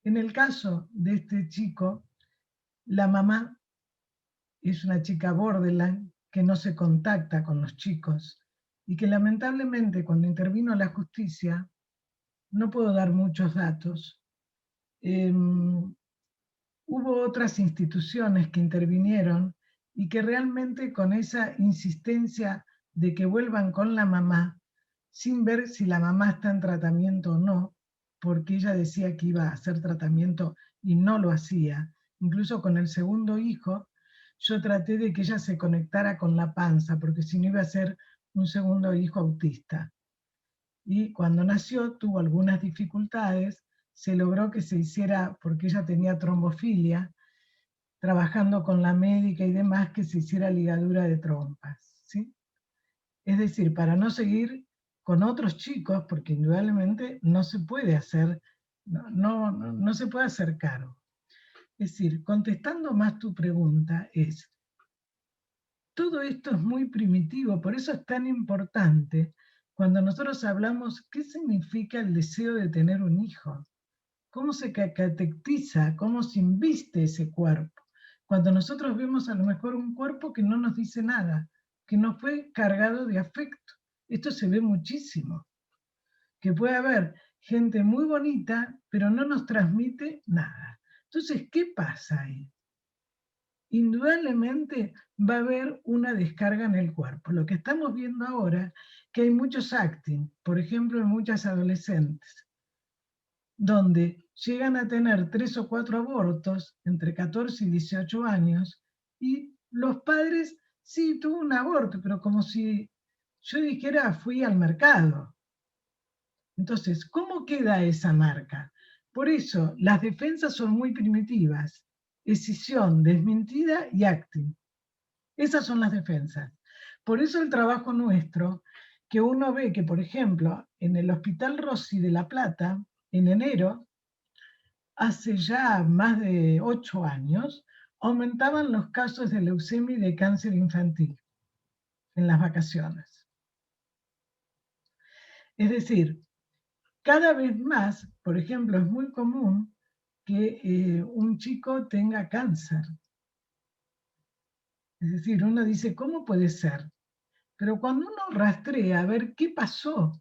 En el caso de este chico, la mamá es una chica borderline que no se contacta con los chicos y que lamentablemente cuando intervino la justicia, no puedo dar muchos datos, hubo otras instituciones que intervinieron y que realmente con esa insistencia de que vuelvan con la mamá, sin ver si la mamá está en tratamiento o no, porque ella decía que iba a hacer tratamiento y no lo hacía. Incluso con el segundo hijo, yo traté de que ella se conectara con la panza, porque si no iba a ser un segundo hijo autista. Y cuando nació tuvo algunas dificultades, se logró que se hiciera, porque ella tenía trombofilia, trabajando con la médica y demás, que se hiciera ligadura de trompas, ¿sí? Es decir, para no seguir con otros chicos, porque indudablemente no se puede hacer, no se puede hacer cargo. Es decir, contestando más tu pregunta, todo esto es muy primitivo, por eso es tan importante cuando nosotros hablamos qué significa el deseo de tener un hijo, cómo se caracteriza, cómo se inviste ese cuerpo. Cuando nosotros vemos a lo mejor un cuerpo que no nos dice nada, que no fue cargado de afecto. Esto se ve muchísimo, que puede haber gente muy bonita, pero no nos transmite nada. Entonces, ¿qué pasa ahí? Indudablemente va a haber una descarga en el cuerpo. Lo que estamos viendo ahora, que hay muchos acting, por ejemplo, en muchas adolescentes, donde llegan a tener 3 o 4 abortos entre 14 y 18 años, y los padres, sí, tuvo un aborto, pero como si yo dijera, fui al mercado. Entonces, ¿cómo queda esa marca? Por eso, las defensas son muy primitivas. Escisión, desmentida y acting. Esas son las defensas. Por eso el trabajo nuestro, que uno ve que, por ejemplo, en el Hospital Rossi de La Plata, en enero, hace ya más de 8 años, aumentaban los casos de leucemia y de cáncer infantil en las vacaciones. Es decir, cada vez más, por ejemplo, es muy común que un chico tenga cáncer. Es decir, uno dice, ¿cómo puede ser? Pero cuando uno rastrea a ver qué pasó,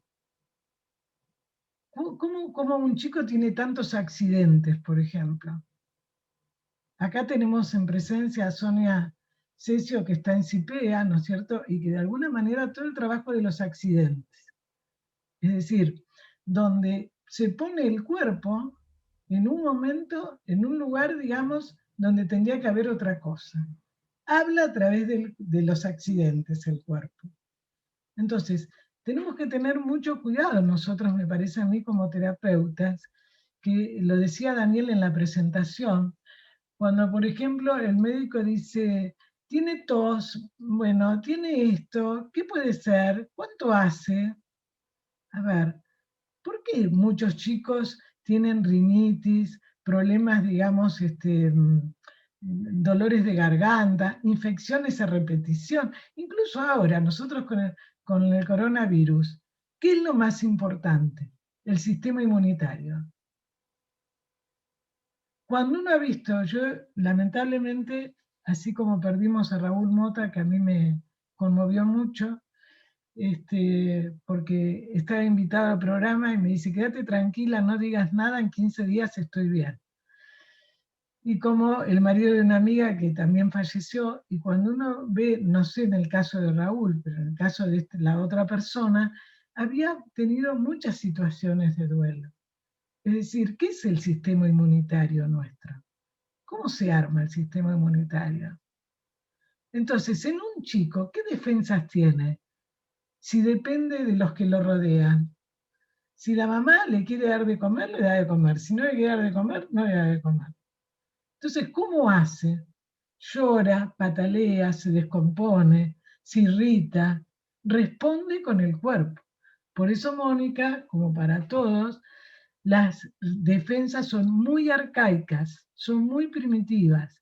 ¿cómo un chico tiene tantos accidentes, por ejemplo? Acá tenemos en presencia a Sonia Cesio, que está en CIPEA, ¿no es cierto? Y que de alguna manera todo el trabajo de los accidentes, es decir, donde se pone el cuerpo en un momento, en un lugar, digamos, donde tendría que haber otra cosa. Habla a través de los accidentes el cuerpo. Entonces, tenemos que tener mucho cuidado nosotros, me parece a mí como terapeutas, que lo decía Daniel en la presentación, cuando por ejemplo el médico dice, tiene tos, bueno, tiene esto, ¿qué puede ser? ¿Cuánto hace? A ver, ¿por qué muchos chicos tienen rinitis, problemas, digamos, dolores de garganta, infecciones a repetición? Incluso ahora, nosotros con el coronavirus, ¿qué es lo más importante? El sistema inmunitario. Cuando uno ha visto, yo lamentablemente, así como perdimos a Raúl Mota, que a mí me conmovió mucho, porque estaba invitado al programa y me dice, quédate tranquila, no digas nada, en 15 días estoy bien. Y como el marido de una amiga que también falleció, y cuando uno ve, no sé en el caso de Raúl, pero en el caso de la otra persona, había tenido muchas situaciones de duelo. Es decir, ¿qué es el sistema inmunitario nuestro? ¿Cómo se arma el sistema inmunitario? Entonces, en un chico, ¿qué defensas tiene? Si depende de los que lo rodean. Si la mamá le quiere dar de comer, le da de comer. Si no le quiere dar de comer, no le da de comer. Entonces, ¿cómo hace? Llora, patalea, se descompone, se irrita, responde con el cuerpo. Por eso, Mónica, como para todos, las defensas son muy arcaicas, son muy primitivas.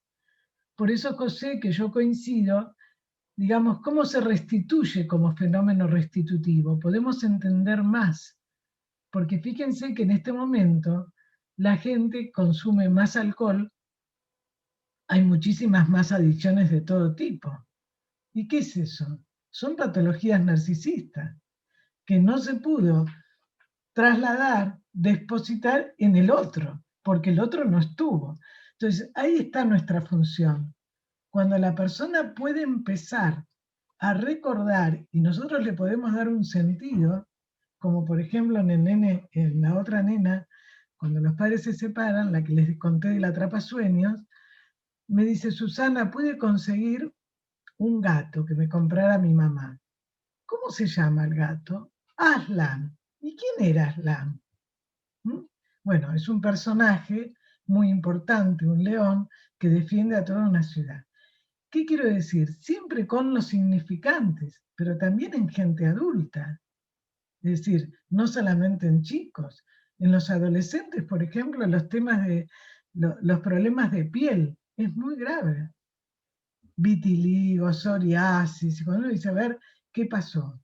Por eso, José, que yo coincido, digamos, cómo se restituye como fenómeno restitutivo. Podemos entender más, porque fíjense que en este momento la gente consume más alcohol, hay muchísimas más adicciones de todo tipo. ¿Y qué es eso? Son patologías narcisistas, que no se pudo trasladar, depositar en el otro, porque el otro no estuvo. Entonces, ahí está nuestra función. Cuando la persona puede empezar a recordar y nosotros le podemos dar un sentido, como por ejemplo en la otra nena, cuando los padres se separan, la que les conté de la atrapasueños, me dice, Susana, pude conseguir un gato que me comprara mi mamá. ¿Cómo se llama el gato? Aslan. ¿Y quién era Aslan? Bueno, es un personaje muy importante, un león que defiende a toda una ciudad. ¿Qué quiero decir? Siempre con los significantes, pero también en gente adulta. Es decir, no solamente en chicos. En los adolescentes, por ejemplo, los temas los problemas de piel, es muy grave. Vitiligo, psoriasis, y cuando uno dice, a ver, ¿qué pasó?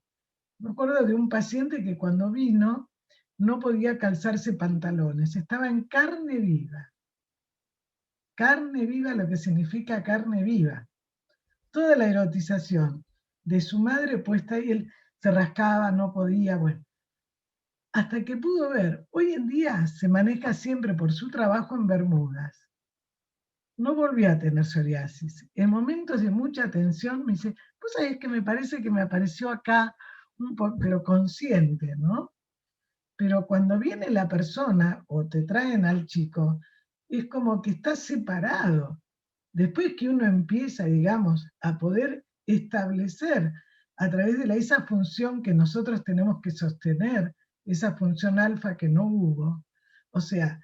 Me acuerdo de un paciente que cuando vino no podía calzarse pantalones, estaba en carne viva lo que significa carne viva. Toda la erotización de su madre puesta ahí, él se rascaba, no podía, bueno. Hasta que pudo ver, hoy en día se maneja siempre por su trabajo en Bermudas. No volvió a tener psoriasis. En momentos de mucha tensión me dice, pues sabés que me parece que me apareció acá, pero consciente, ¿no? Pero cuando viene la persona o te traen al chico, es como que está separado. Después que uno empieza, digamos, a poder establecer a través de esa función que nosotros tenemos que sostener, esa función alfa que no hubo. O sea,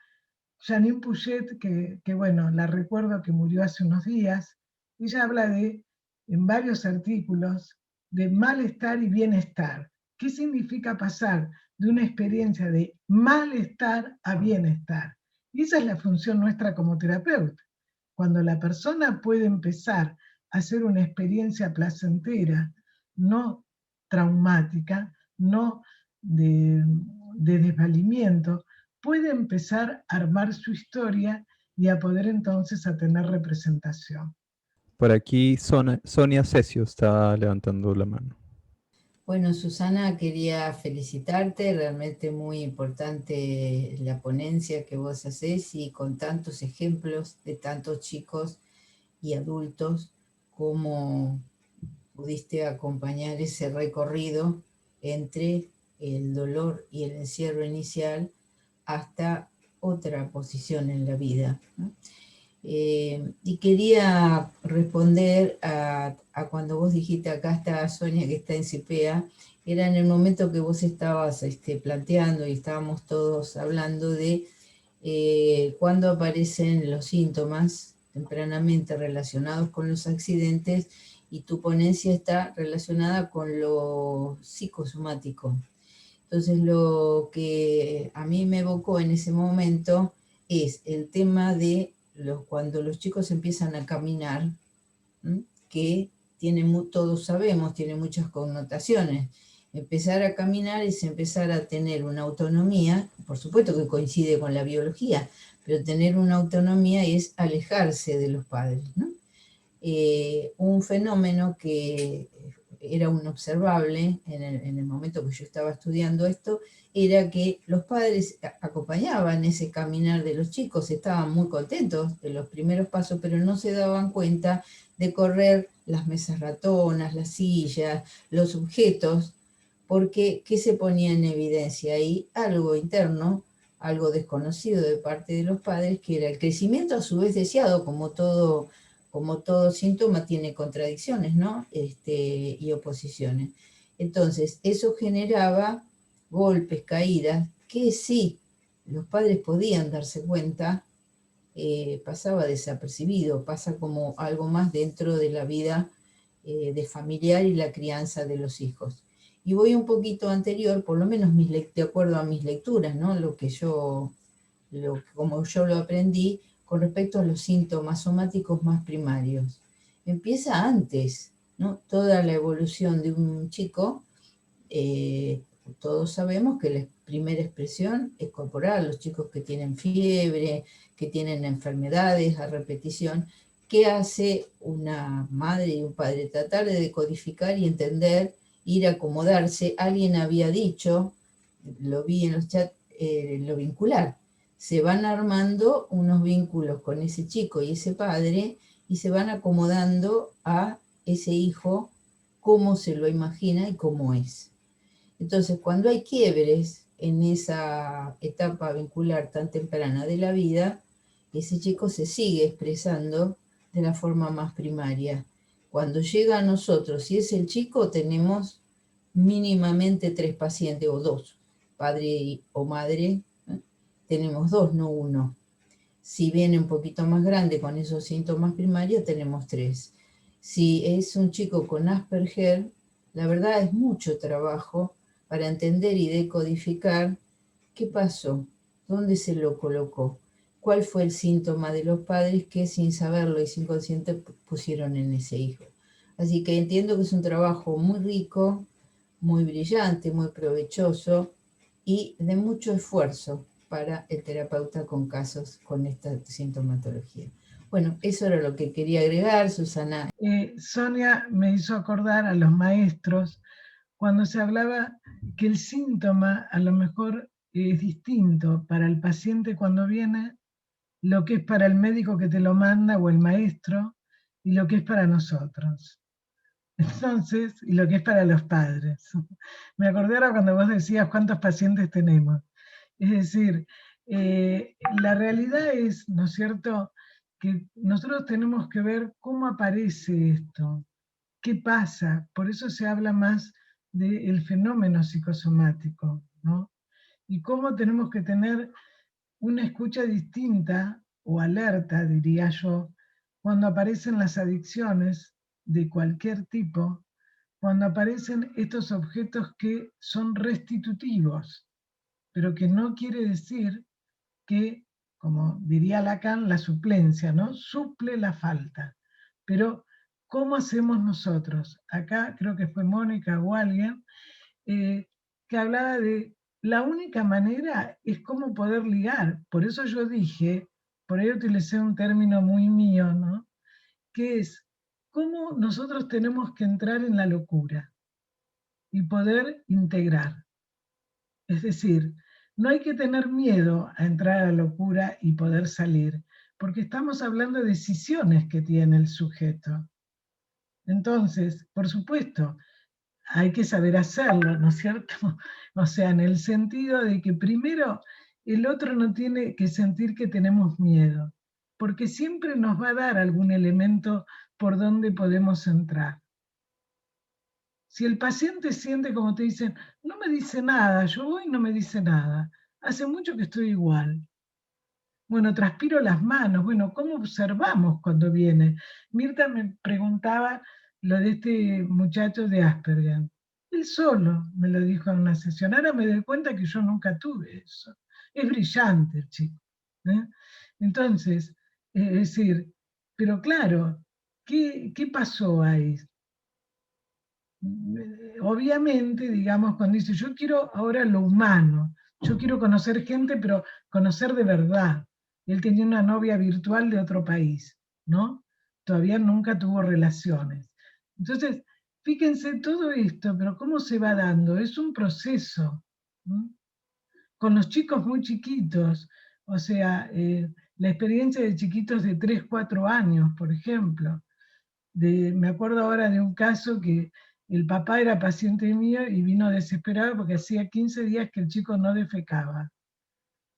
Janine Puget, que bueno, la recuerdo que murió hace unos días, ella habla en varios artículos, de malestar y bienestar. ¿Qué significa pasar de una experiencia de malestar a bienestar? Y esa es la función nuestra como terapeuta. Cuando la persona puede empezar a hacer una experiencia placentera, no traumática, no de desvalimiento, puede empezar a armar su historia y a poder entonces a tener representación. Por aquí Sonia Cesio está levantando la mano. Bueno, Susana, quería felicitarte, realmente muy importante la ponencia que vos hacés y con tantos ejemplos de tantos chicos y adultos, cómo pudiste acompañar ese recorrido entre el dolor y el encierro inicial hasta otra posición en la vida, ¿no? Y quería responder a cuando vos dijiste, acá está Sonia que está en CIPEA, era en el momento que vos estabas planteando y estábamos todos hablando de cuando aparecen los síntomas tempranamente relacionados con los accidentes, y tu ponencia está relacionada con lo psicosomático. Entonces lo que a mí me evocó en ese momento es el tema de cuando los chicos empiezan a caminar, ¿m? Que todos sabemos, tiene muchas connotaciones. Empezar a caminar es empezar a tener una autonomía, por supuesto que coincide con la biología, pero tener una autonomía es alejarse de los padres, ¿no? Un fenómeno que era un observable en el momento que yo estaba estudiando esto, era que los padres acompañaban ese caminar de los chicos, estaban muy contentos de los primeros pasos, pero no se daban cuenta de correr las mesas ratonas, las sillas, los objetos, porque ¿qué se ponía en evidencia ahí? Algo interno, algo desconocido de parte de los padres, que era el crecimiento a su vez deseado, como todo síntoma tiene contradicciones, ¿no? Y oposiciones. Entonces, eso generaba golpes, caídas, que sí, los padres podían darse cuenta, pasaba desapercibido, pasa como algo más dentro de la vida de familiar y la crianza de los hijos. Y voy un poquito anterior, por lo menos de acuerdo a mis lecturas, ¿no? Como yo lo aprendí, con respecto a los síntomas somáticos más primarios. Empieza antes, ¿no? Toda la evolución de un chico, todos sabemos que la primera expresión es corporal, los chicos que tienen fiebre, que tienen enfermedades a repetición. ¿Qué hace una madre y un padre? Tratar de decodificar y entender, ir a acomodarse. Alguien había dicho, lo vi en los chats, lo vincular. Se van armando unos vínculos con ese chico y ese padre y se van acomodando a ese hijo cómo se lo imagina y cómo es. Entonces, cuando hay quiebres en esa etapa vincular tan temprana de la vida, ese chico se sigue expresando de la forma más primaria. Cuando llega a nosotros, si es el chico, tenemos mínimamente 3 pacientes o 2, padre o madre, tenemos 2, no 1. Si viene un poquito más grande con esos síntomas primarios, tenemos 3. Si es un chico con Asperger, la verdad es mucho trabajo para entender y decodificar qué pasó, dónde se lo colocó. cuál fue el síntoma de los padres que sin saberlo y sin consciente pusieron en ese hijo. Así que entiendo que es un trabajo muy rico, muy brillante, muy provechoso y de mucho esfuerzo para el terapeuta con casos con esta sintomatología. Bueno, eso era lo que quería agregar, Susana. Sonia me hizo acordar a los maestros cuando se hablaba que el síntoma a lo mejor es distinto para el paciente cuando viene, lo que es para el médico que te lo manda o el maestro, y lo que es para nosotros. Entonces, y lo que es para los padres. Me acordé ahora cuando vos decías cuántos pacientes tenemos. Es decir, la realidad es, ¿no es cierto?, que nosotros tenemos que ver cómo aparece esto, qué pasa. Por eso se habla más del fenómeno psicosomático, ¿no? Y cómo tenemos que tener una escucha distinta o alerta, diría yo, cuando aparecen las adicciones de cualquier tipo, cuando aparecen estos objetos que son restitutivos, pero que no quiere decir que, como diría Lacan, la suplencia, ¿no? Suple la falta. Pero, ¿cómo hacemos nosotros? Acá creo que fue Mónica o alguien que hablaba de la única manera es cómo poder ligar. Por eso yo dije, por ahí utilicé un término muy mío, ¿no? Que es cómo nosotros tenemos que entrar en la locura y poder integrar. Es decir, no hay que tener miedo a entrar a la locura y poder salir, porque estamos hablando de decisiones que tiene el sujeto. Entonces, por supuesto, hay que saber hacerlo, ¿no es cierto? O sea, en el sentido de que primero el otro no tiene que sentir que tenemos miedo, porque siempre nos va a dar algún elemento por donde podemos entrar. Si el paciente siente como te dicen, no me dice nada, yo voy y no me dice nada, hace mucho que estoy igual. Bueno, transpiro las manos, bueno, ¿cómo observamos cuando viene? Mirta me preguntaba lo de este muchacho de Asperger. Él solo me lo dijo en una sesión. Ahora me doy cuenta que yo nunca tuve eso. Es brillante el chico. ¿Eh? Entonces, es decir, pero claro, ¿qué pasó ahí? Obviamente, digamos, cuando dice, yo quiero ahora lo humano, yo quiero conocer gente, pero conocer de verdad. Él tenía una novia virtual de otro país, ¿no? Todavía nunca tuvo relaciones. Entonces, fíjense todo esto, pero ¿cómo se va dando? Es un proceso. ¿No? Con los chicos muy chiquitos, o sea, la experiencia de chiquitos de 3, 4 años, por ejemplo. Me acuerdo ahora de un caso que el papá era paciente mío y vino desesperado porque hacía 15 días que el chico no defecaba.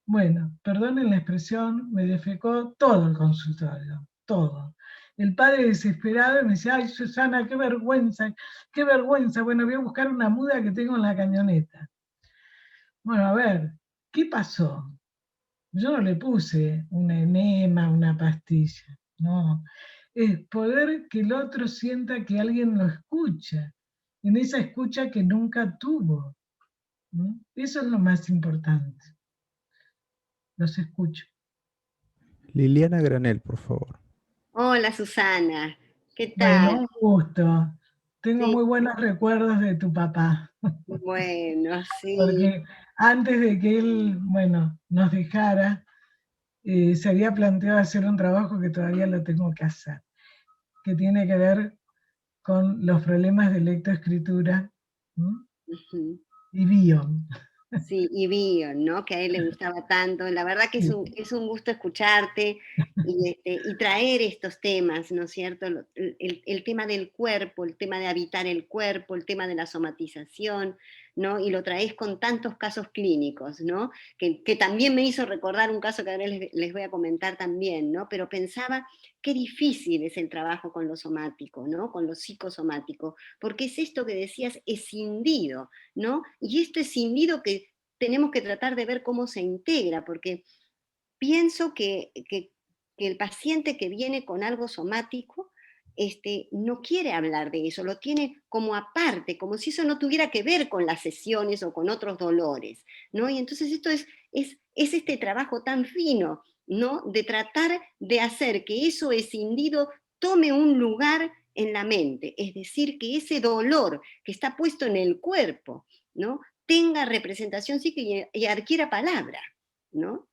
Bueno, perdonen la expresión, me defecó todo el consultorio, todo. El padre desesperado me decía, ay Susana, qué vergüenza, bueno, voy a buscar una muda que tengo en la camioneta. Bueno, a ver, ¿qué pasó? Yo no le puse un enema, una pastilla, no. Es poder que el otro sienta que alguien lo escucha, en esa escucha que nunca tuvo. ¿No? Eso es lo más importante. Los escucho. Liliana Granel, por favor. Hola Susana, ¿qué Bueno, tal? un gusto. Tengo Sí, muy buenos recuerdos de tu papá, bueno, sí, porque antes de que él, bueno, nos dejara, se había planteado hacer un trabajo que todavía lo tengo que hacer, que tiene que ver con los problemas de lectoescritura, ¿no? ujú, Y bio. sí, y Bion, ¿no? Que a él le gustaba tanto. La verdad que Sí. es un gusto escucharte y traer estos temas, ¿no es cierto? El tema del cuerpo, el tema de habitar el cuerpo, el tema de la somatización, ¿no? Y lo traes con tantos casos clínicos, ¿no? Que también me hizo recordar un caso que ahora les voy a comentar también, ¿no? Pero pensaba qué difícil es el trabajo con lo somático, ¿no? Con lo psicosomático, porque es esto que decías, escindido, ¿no? Y esto escindido que tenemos que tratar de ver cómo se integra, porque pienso que el paciente que viene con algo somático no quiere hablar de eso, lo tiene como aparte, como si eso no tuviera que ver con las sesiones o con otros dolores, ¿no? Y entonces esto es este trabajo tan fino ¿no? De tratar de hacer que eso escindido tome un lugar en la mente, es decir, que ese dolor que está puesto en el cuerpo, ¿no? Tenga representación psíquica y adquiera palabra, ¿no?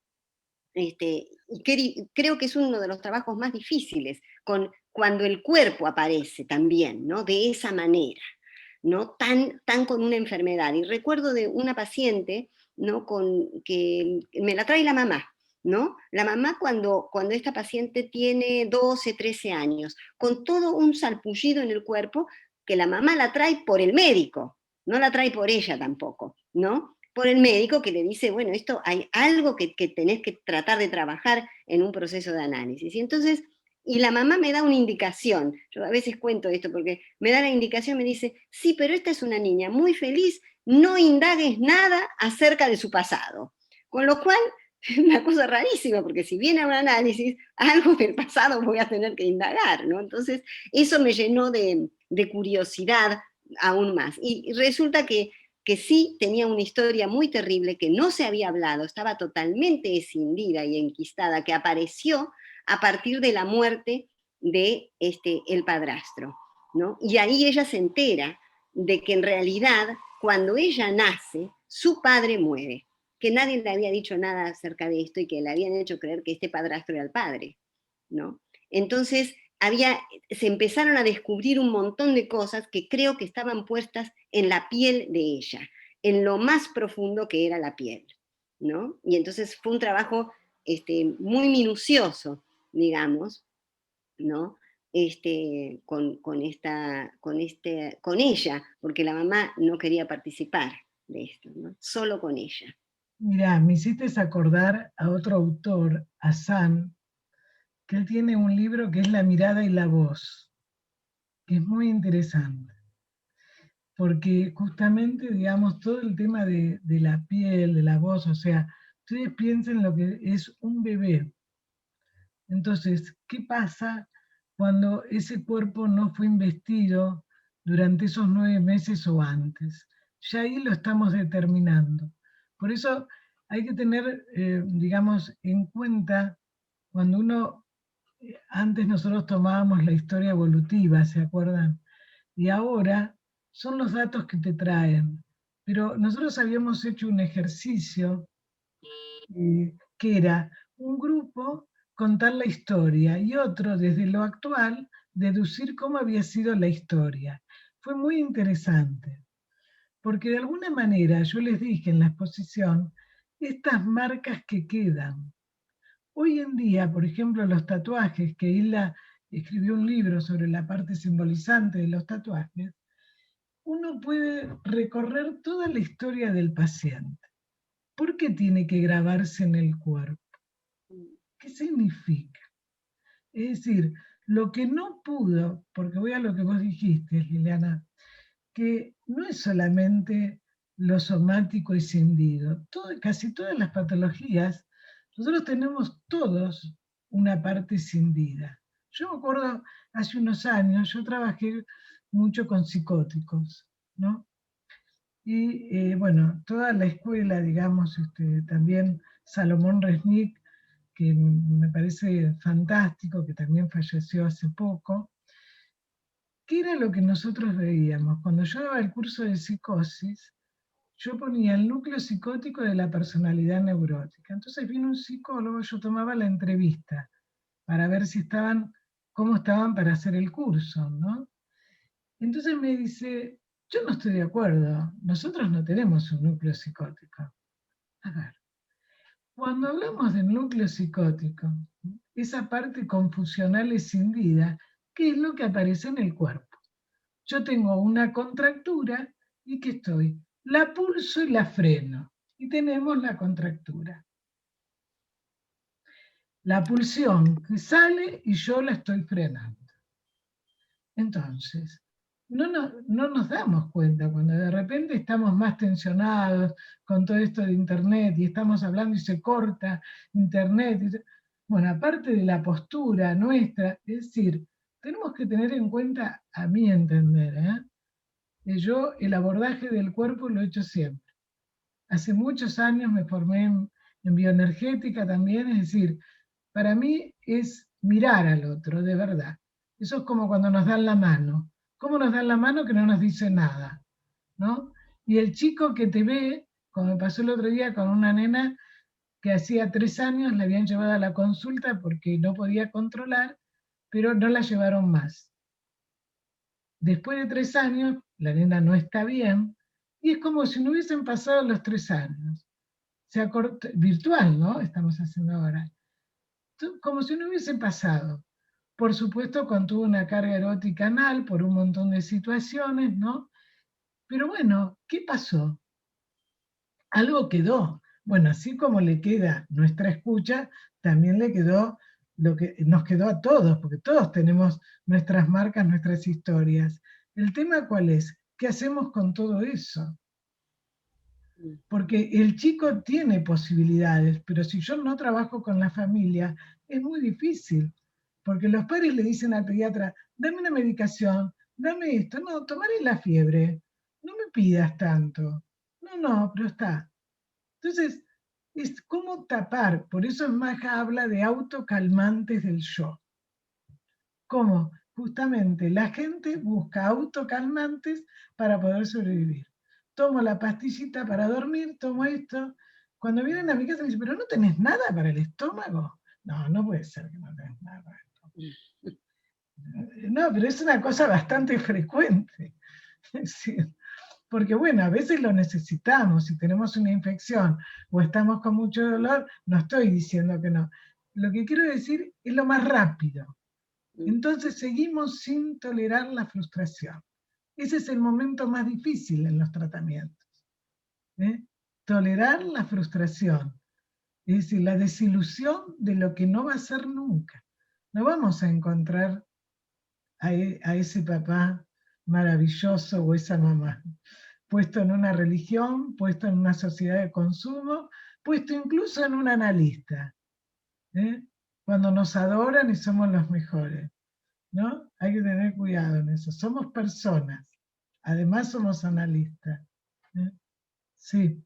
Y creo que es uno de los trabajos más difíciles, cuando el cuerpo aparece también, ¿no? De esa manera, ¿no? Tan con una enfermedad. Y recuerdo de una paciente, ¿no? Que me la trae la mamá, ¿no? La mamá cuando esta paciente tiene 12, 13 años, con todo un salpullido en el cuerpo, que la mamá la trae por el médico, no la trae por ella tampoco, ¿no? Por el médico que le dice, bueno, esto hay algo que tenés que tratar de trabajar en un proceso de análisis. Y entonces, y la mamá me da una indicación, yo a veces cuento esto porque me da la indicación, me dice, sí, pero esta es una niña muy feliz, no indagues nada acerca de su pasado. Con lo cual, es una cosa rarísima, porque si viene a un análisis, algo del pasado voy a tener que indagar, ¿no? Entonces, eso me llenó de curiosidad aún más. Y resulta que sí tenía una historia muy terrible, que no se había hablado, estaba totalmente escindida y enquistada, que apareció a partir de la muerte de el padrastro, ¿no? Y ahí ella se entera de que en realidad, cuando ella nace, su padre muere, que nadie le había dicho nada acerca de esto y que le habían hecho creer que este padrastro era el padre, ¿no? Entonces, se empezaron a descubrir un montón de cosas que creo que estaban puestas en la piel de ella, en lo más profundo que era la piel, ¿no? Y entonces fue un trabajo muy minucioso, digamos, ¿no? Con ella, porque la mamá no quería participar de esto, ¿no? Solo con ella. Mirá, me hiciste acordar a otro autor, Hassan, que él tiene un libro que es La mirada y la voz, que es muy interesante, porque justamente, digamos, todo el tema de la piel, de la voz, o sea, ustedes piensen lo que es un bebé. Entonces, ¿qué pasa cuando ese cuerpo no fue investido durante esos 9 meses o antes? Ya ahí lo estamos determinando. Por eso hay que tener, digamos, en cuenta cuando uno, antes nosotros tomábamos la historia evolutiva, ¿se acuerdan? Y ahora son los datos que te traen. Pero nosotros habíamos hecho un ejercicio que era un grupo contar la historia y otro desde lo actual deducir cómo había sido la historia. Fue muy interesante, porque de alguna manera yo les dije en la exposición, estas marcas que quedan. Hoy en día, por ejemplo, los tatuajes, que Hilda escribió un libro sobre la parte simbolizante de los tatuajes, uno puede recorrer toda la historia del paciente. ¿Por qué tiene que grabarse en el cuerpo? ¿Qué significa? Es decir, lo que no pudo, porque voy a lo que vos dijiste, Liliana, que no es solamente lo somático y cindido. Casi todas las patologías, nosotros tenemos todos una parte cindida. Yo me acuerdo, hace unos años, yo trabajé mucho con psicóticos, ¿no? Y bueno, toda la escuela, digamos, también Salomón Resnick, que me parece fantástico, que también falleció hace poco. ¿Qué era lo que nosotros veíamos? Cuando yo daba el curso de psicosis, yo ponía el núcleo psicótico de la personalidad neurótica. Entonces vino un psicólogo, yo tomaba la entrevista para ver si cómo estaban para hacer el curso, ¿no? Entonces me dice, yo no estoy de acuerdo, nosotros no tenemos un núcleo psicótico. A ver, cuando hablamos del núcleo psicótico, esa parte confusional escindida, ¿qué es lo que aparece en el cuerpo? Yo tengo una contractura y ¿qué estoy? La pulso y la freno. Y tenemos la contractura. La pulsión que sale y yo la estoy frenando. Entonces, no nos damos cuenta cuando de repente estamos más tensionados con todo esto de Internet y estamos hablando y se corta Internet. Bueno, aparte de la postura nuestra, es decir, tenemos que tener en cuenta, a mi entender, yo el abordaje del cuerpo lo he hecho siempre. Hace muchos años me formé en bioenergética también, es decir, para mí es mirar al otro, de verdad. Eso es como cuando nos dan la mano. ¿Cómo nos dan la mano que no nos dice nada? ¿No? Y el chico que te ve, como me pasó el otro día con una nena que hacía 3 años, la habían llevado a la consulta porque no podía controlar, pero no la llevaron más. Después de 3 años, la nena no está bien, y es como si no hubiesen pasado los 3 años. Virtual, ¿no? Estamos haciendo ahora. Como si no hubiese pasado. Por supuesto, contuvo una carga erótica anal por un montón de situaciones, ¿no? Pero bueno, ¿qué pasó? Algo quedó. Bueno, así como le queda nuestra escucha, también le quedó lo que nos quedó a todos, porque todos tenemos nuestras marcas, nuestras historias. El tema ¿cuál es? ¿Qué hacemos con todo eso? Porque el chico tiene posibilidades, pero si yo no trabajo con la familia, es muy difícil. Porque los padres le dicen al pediatra, dame una medicación, dame esto, no, tomaré la fiebre, no me pidas tanto. No, pero está. Entonces, es cómo tapar, por eso Maja habla de autocalmantes del yo. ¿Cómo? Justamente la gente busca autocalmantes para poder sobrevivir. Tomo la pastillita para dormir, tomo esto. Cuando vienen a mi casa me dicen, ¿pero no tenés nada para el estómago? No, no puede ser que no tenés nada para el estómago. No, pero es una cosa bastante frecuente. Sí. Porque bueno, a veces lo necesitamos, si tenemos una infección o estamos con mucho dolor, no estoy diciendo que no. Lo que quiero decir es lo más rápido. Entonces seguimos sin tolerar la frustración. Ese es el momento más difícil en los tratamientos. Tolerar la frustración, es decir, la desilusión de lo que no va a ser nunca. No vamos a encontrar a ese papá maravilloso o esa mamá puesto en una religión, puesto en una sociedad de consumo, puesto incluso en un analista. Cuando nos adoran y somos los mejores, ¿no? Hay que tener cuidado en eso. Somos personas, además somos analistas. Sí.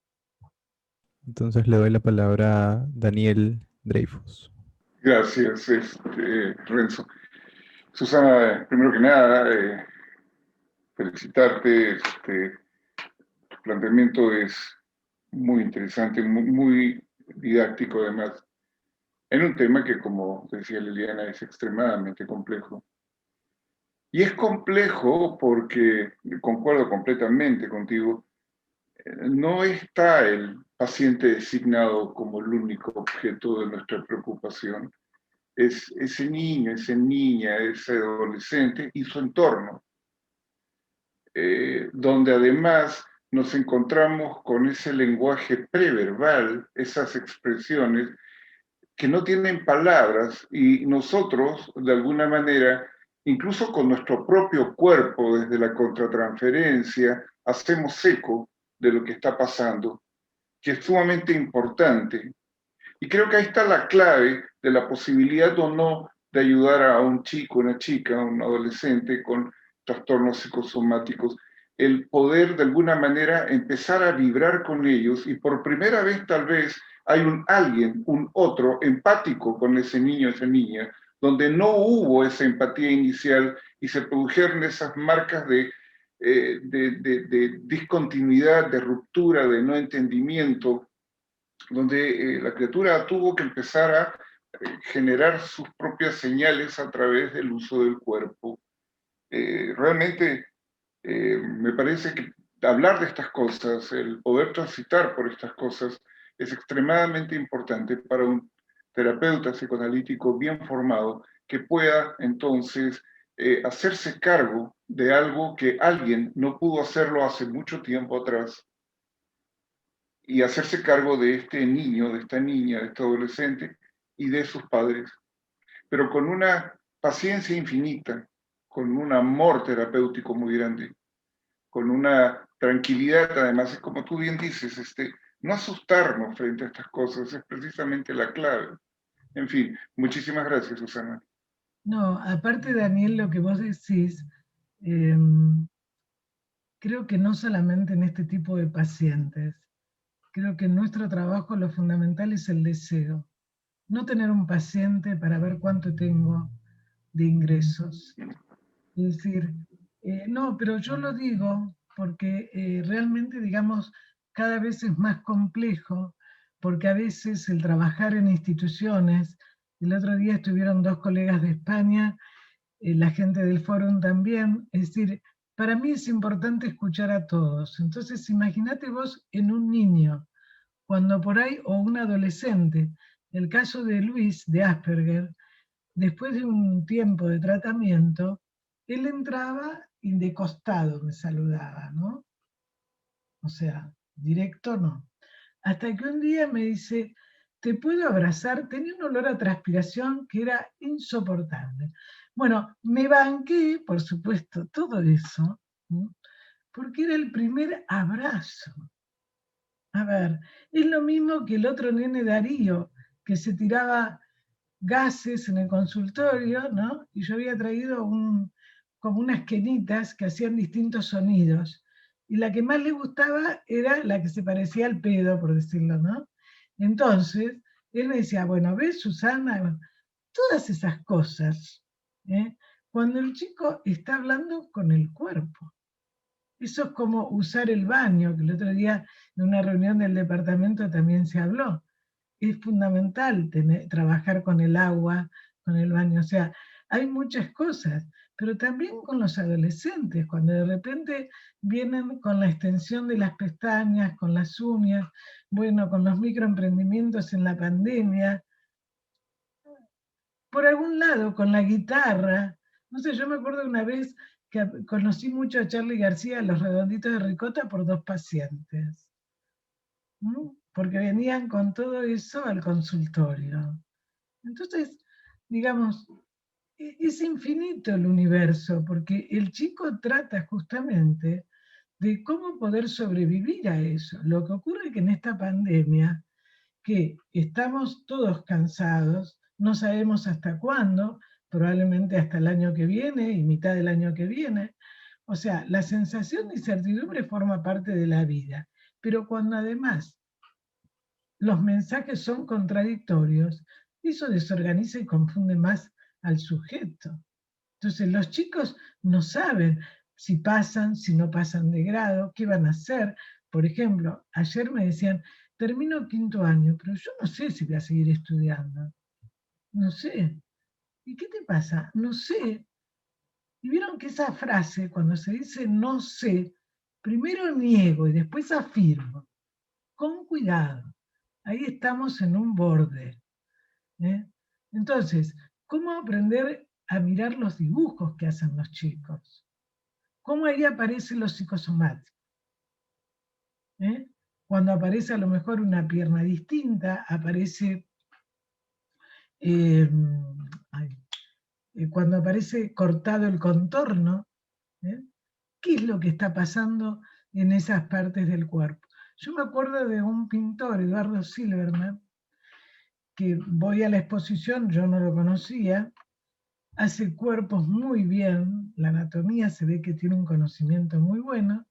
Entonces le doy la palabra a Daniel Dreyfus. Gracias, Renzo. Susana, primero que nada, felicitarte. Tu planteamiento es muy interesante, muy didáctico además, en un tema que, como decía Liliana, es extremadamente complejo. Y es complejo porque, concuerdo completamente contigo, no está el paciente designado como el único objeto de nuestra preocupación. Es ese niño, esa niña, ese adolescente y su entorno, donde además nos encontramos con ese lenguaje preverbal, esas expresiones que no tienen palabras y nosotros, de alguna manera, incluso con nuestro propio cuerpo, desde la contratransferencia, hacemos eco de lo que está pasando, que es sumamente importante. Y creo que ahí está la clave de la posibilidad o no de ayudar a un chico, una chica, un adolescente con trastornos psicosomáticos, el poder de alguna manera empezar a vibrar con ellos y por primera vez tal vez hay alguien, un otro empático con ese niño, esa niña, donde no hubo esa empatía inicial y se produjeron esas marcas de discontinuidad, de ruptura, de no entendimiento, donde la criatura tuvo que empezar a generar sus propias señales a través del uso del cuerpo. Realmente me parece que hablar de estas cosas, el poder transitar por estas cosas, es extremadamente importante para un terapeuta psicoanalítico bien formado que pueda entonces hacerse cargo de algo que alguien no pudo hacerlo hace mucho tiempo atrás y hacerse cargo de este niño, de esta niña, de este adolescente y de sus padres, pero con una paciencia infinita, con un amor terapéutico muy grande, con una tranquilidad, además, como tú bien dices, no asustarnos frente a estas cosas es precisamente la clave. En fin, muchísimas gracias, Susana. No, aparte, Daniel, lo que vos decís, creo que no solamente en este tipo de pacientes, creo que en nuestro trabajo lo fundamental es el deseo. no tener un paciente para ver cuánto tengo de ingresos. Es decir, no, pero yo lo digo porque realmente, digamos, cada vez es más complejo, porque a veces el trabajar en instituciones, el otro día estuvieron 2 colegas de España, la gente del Fórum también, es decir, para mí es importante escuchar a todos. Entonces, imagínate vos en un niño, cuando por ahí, o un adolescente, el caso de Luis, de Asperger, después de un tiempo de tratamiento, él entraba y de costado me saludaba, ¿no? O sea, directo no. Hasta que un día me dice, ¿te puedo abrazar? Tenía un olor a transpiración que era insoportable. Bueno, me banqué, por supuesto, todo eso, ¿no? Porque era el primer abrazo. A ver, es lo mismo que el otro nene Darío, que se tiraba gases en el consultorio, ¿no? Y yo había traído como unas quenitas que hacían distintos sonidos. Y la que más le gustaba era la que se parecía al pedo, por decirlo, ¿no? Entonces, él me decía, bueno, ¿ves, Susana? Todas esas cosas, ¿eh? Cuando el chico está hablando con el cuerpo. Eso es como usar el baño, que el otro día en una reunión del departamento también se habló. Es fundamental trabajar con el agua, con el baño, o sea, hay muchas cosas, pero también con los adolescentes, cuando de repente vienen con la extensión de las pestañas, con las uñas, bueno, con los microemprendimientos en la pandemia, por algún lado, con la guitarra. No sé, yo me acuerdo una vez que conocí mucho a Charly García, Los Redonditos de Ricota, por 2 pacientes, ¿no? Porque venían con todo eso al consultorio. Entonces, digamos, es infinito el universo, porque el chico trata justamente de cómo poder sobrevivir a eso. Lo que ocurre es que en esta pandemia, que estamos todos cansados, no sabemos hasta cuándo, probablemente hasta el año que viene y mitad del año que viene. O sea, la sensación de incertidumbre forma parte de la vida, pero cuando además los mensajes son contradictorios, eso desorganiza y confunde más al sujeto. Entonces los chicos no saben si pasan, si no pasan de grado, qué van a hacer. Por ejemplo, ayer me decían, termino 5º año, pero yo no sé si voy a seguir estudiando. No sé. ¿Y qué te pasa? No sé. Y vieron que esa frase, cuando se dice no sé, primero niego y después afirmo. Con cuidado. Ahí estamos en un borde, ¿eh? Entonces, ¿cómo aprender a mirar los dibujos que hacen los chicos? ¿Cómo ahí aparece lo psicosomático? ¿Eh? Cuando aparece a lo mejor una pierna distinta, aparece, eh, cuando aparece cortado el contorno, ¿eh? ¿Qué es lo que está pasando en esas partes del cuerpo? Yo me acuerdo de un pintor, Eduardo Silverman, que voy a la exposición, yo no lo conocía, hace cuerpos muy bien, la anatomía se ve que tiene un conocimiento muy bueno,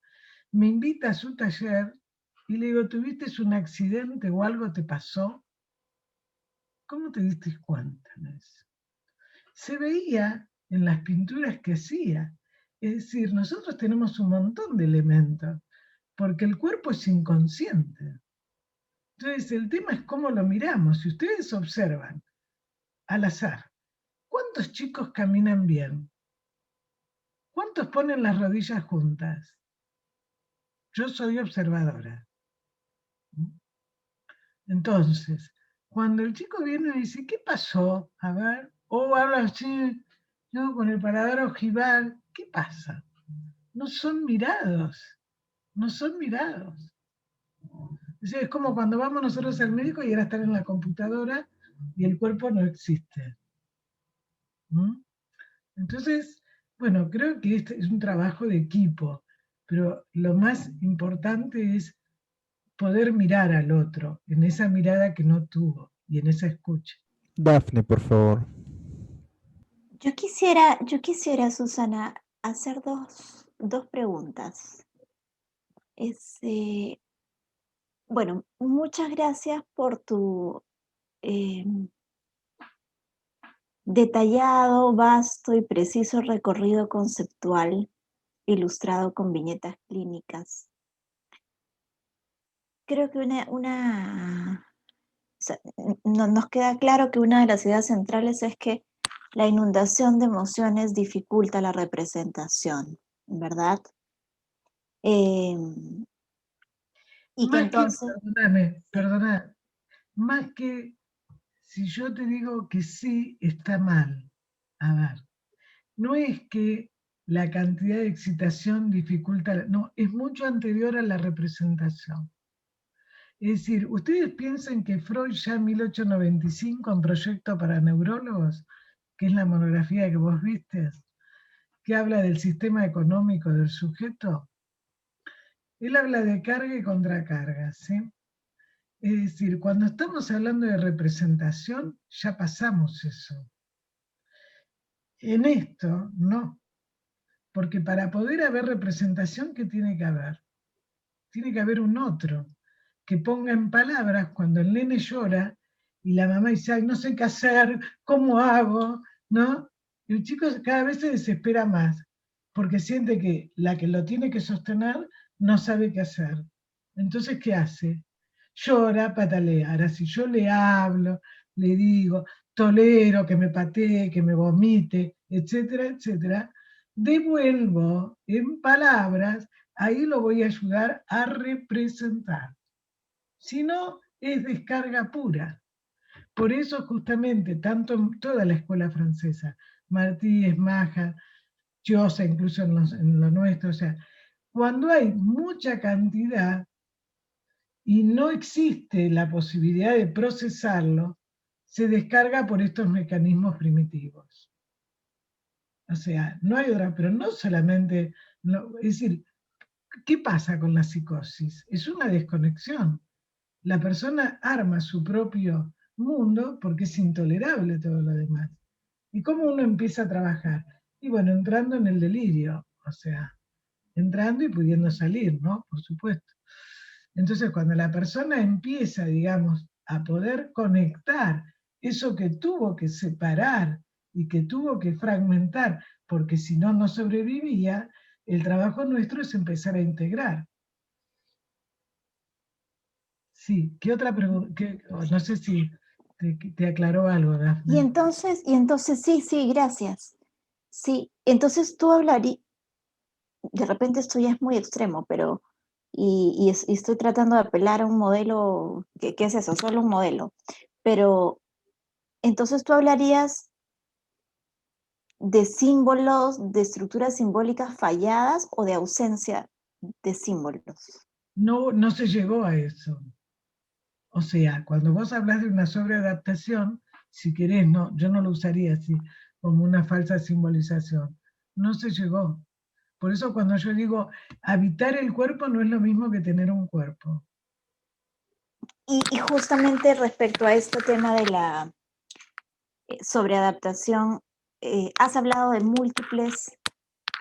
me invita a su taller y le digo, ¿tuviste un accidente o algo te pasó? ¿Cómo te diste cuenta de eso? Se veía en las pinturas que hacía. Es decir, nosotros tenemos un montón de elementos, porque el cuerpo es inconsciente. Entonces, el tema es cómo lo miramos. Si ustedes observan, al azar, ¿cuántos chicos caminan bien? ¿Cuántos ponen las rodillas juntas? Yo soy observadora. Entonces, cuando el chico viene y dice, ¿qué pasó? A ver, o habla así, yo con el paladar ojival, ¿qué pasa? No son mirados, no son mirados. Es como cuando vamos nosotros al médico y ahora están en la computadora y el cuerpo no existe. ¿Mm? Entonces, bueno, creo que este es un trabajo de equipo, pero lo más importante es poder mirar al otro, en esa mirada que no tuvo y en esa escucha. Dafne, por favor. Yo quisiera, Susana, hacer dos preguntas. Bueno, muchas gracias por tu Detallado, vasto y preciso recorrido conceptual, ilustrado con viñetas clínicas. Creo que nos queda claro que una de las ideas centrales es que la inundación de emociones dificulta la representación, ¿verdad? Y que Más que, entonces... perdona, más que si yo te digo que sí, está mal. A ver, no es que la cantidad de excitación dificulta, no, es mucho anterior a la representación. Es decir, ustedes piensan que Freud ya en 1895, en Proyecto para Neurólogos, que es la monografía que vos viste, que habla del sistema económico del sujeto, él habla de carga y contracarga, ¿sí? Es decir, cuando estamos hablando de representación, ya pasamos eso. En esto, no. Porque para poder haber representación, ¿qué tiene que haber? Tiene que haber un otro que ponga en palabras cuando el nene llora y la mamá dice, ay, no sé qué hacer, ¿cómo hago? ¿No? Y el chico cada vez se desespera más, porque siente que la que lo tiene que sostener no sabe qué hacer. Entonces, ¿qué hace? Llora, patalea. Ahora, si yo le hablo, le digo, tolero que me patee, que me vomite, etcétera, etcétera, devuelvo en palabras, ahí lo voy a ayudar a representar. Si no, es descarga pura. Por eso justamente, tanto en toda la escuela francesa, Martí, Esmaja, Chiosa, incluso en lo nuestro, o sea, cuando hay mucha cantidad y no existe la posibilidad de procesarlo, se descarga por estos mecanismos primitivos. O sea, no hay otra, pero no solamente, es decir, ¿qué pasa con la psicosis? Es una desconexión. La persona arma su propio mundo porque es intolerable todo lo demás. ¿Y cómo uno empieza a trabajar? Y bueno, entrando en el delirio, o sea, entrando y pudiendo salir, ¿no? Por supuesto. Entonces, cuando la persona empieza, digamos, a poder conectar eso que tuvo que separar y que tuvo que fragmentar, porque si no, no sobrevivía, el trabajo nuestro es empezar a integrar. Sí, ¿qué otra pregunta? No sé si te aclaró algo, Dafne. Y entonces sí, gracias. Sí, entonces tú hablarías, de repente esto ya es muy extremo, pero, y estoy tratando de apelar a un modelo, ¿qué es eso? Solo un modelo. Pero entonces tú hablarías de símbolos, de estructuras simbólicas falladas o de ausencia de símbolos. No, no se llegó a eso. O sea, cuando vos hablas de una sobreadaptación, si querés, no, yo no lo usaría así, como una falsa simbolización. No se llegó. Por eso cuando yo digo habitar el cuerpo no es lo mismo que tener un cuerpo. Y justamente respecto a este tema de la sobreadaptación, has hablado de múltiples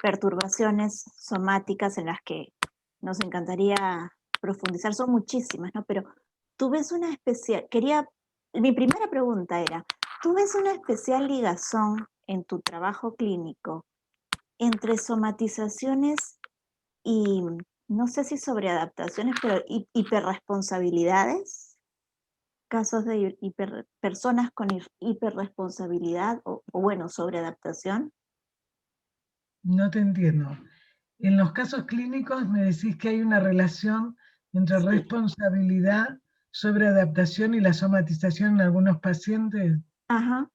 perturbaciones somáticas en las que nos encantaría profundizar, son muchísimas, ¿no? Pero tú ves una especial, mi primera pregunta era, ¿tú ves una especial ligazón en tu trabajo clínico entre somatizaciones y, no sé si sobreadaptaciones, pero hiperresponsabilidades? Casos de personas con hiperresponsabilidad o bueno, sobreadaptación. No te entiendo. En los casos clínicos me decís que hay una relación entre Sí. responsabilidad, sobreadaptación y la somatización en algunos pacientes. Ajá.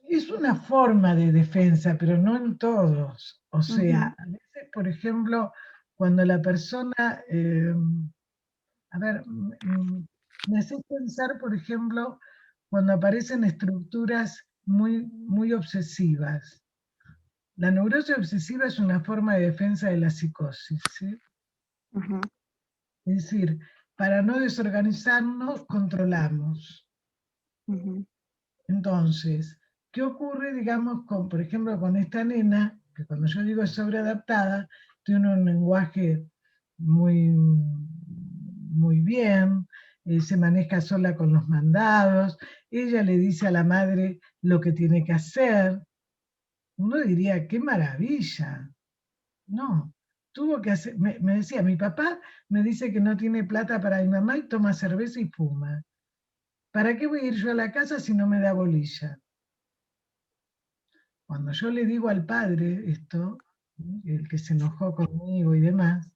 Es una forma de defensa, pero no en todos. O sea, a veces, por ejemplo, cuando la persona, a ver, me hace pensar, por ejemplo, cuando aparecen estructuras muy, muy obsesivas. La neurosis obsesiva es una forma de defensa de la psicosis, ¿sí? Es decir, para no desorganizarnos, controlamos. Entonces, ¿qué ocurre, digamos, por ejemplo, con esta nena, que cuando yo digo sobreadaptada, tiene un lenguaje muy, muy bien, se maneja sola con los mandados, ella le dice a la madre lo que tiene que hacer. Uno diría, qué maravilla. No, tuvo que hacer, me decía, mi papá me dice que no tiene plata para mi mamá y toma cerveza y fuma. ¿Para qué voy a ir yo a la casa si no me da bolilla? Cuando yo le digo al padre esto, el que se enojó conmigo y demás,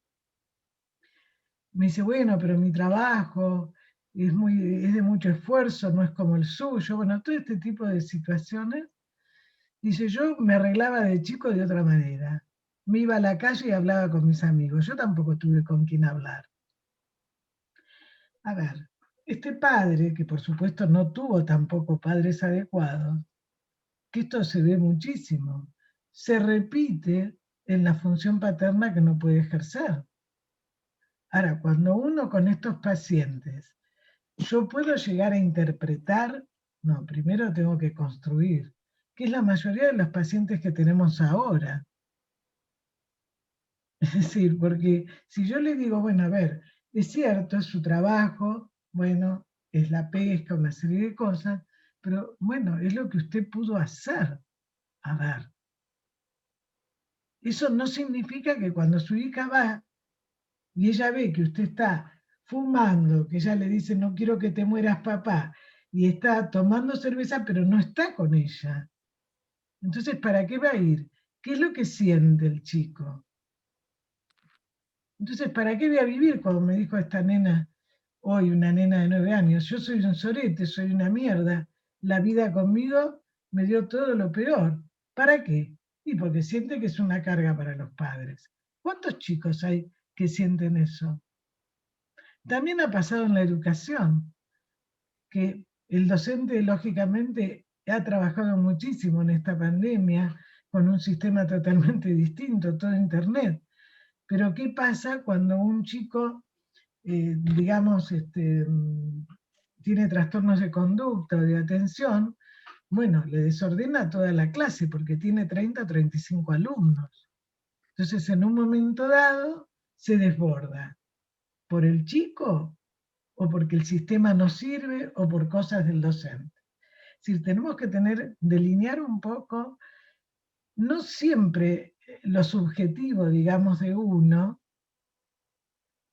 me dice, bueno, pero mi trabajo es de mucho esfuerzo, no es como el suyo. Bueno, todo este tipo de situaciones. Dice, yo me arreglaba de chico de otra manera. Me iba a la calle y hablaba con mis amigos. Yo tampoco tuve con quién hablar. A ver, este padre, que por supuesto no tuvo tampoco padres adecuados, que esto se ve muchísimo, se repite en la función paterna que no puede ejercer. Ahora, cuando uno con estos pacientes, yo puedo llegar a interpretar, no, primero tengo que construir, que es la mayoría de los pacientes que tenemos ahora. Es decir, porque si yo le digo, bueno, a ver, es cierto, es su trabajo, bueno, es la pesca, una serie de cosas, pero bueno, es lo que usted pudo hacer. A ver, eso no significa que cuando su hija va y ella ve que usted está fumando, que ella le dice, no quiero que te mueras, papá, y está tomando cerveza, pero no está con ella. Entonces, ¿para qué va a ir? ¿Qué es lo que siente el chico? Entonces, ¿para qué voy a vivir? Como me dijo esta nena, hoy una nena de 9 años, yo soy un sorete, soy una mierda. La vida conmigo me dio todo lo peor. ¿Para qué? Y porque siente que es una carga para los padres. ¿Cuántos chicos hay que sienten eso? También ha pasado en la educación, que el docente, lógicamente, ha trabajado muchísimo en esta pandemia con un sistema totalmente distinto, todo Internet. Pero ¿qué pasa cuando un chico, digamos, tiene trastornos de conducta o de atención? Bueno, le desordena toda la clase porque tiene 30 o 35 alumnos. Entonces, en un momento dado, se desborda. ¿Por el chico? ¿O porque el sistema no sirve? ¿O por cosas del docente? Es decir, tenemos que delinear un poco, no siempre lo subjetivo, digamos, de uno,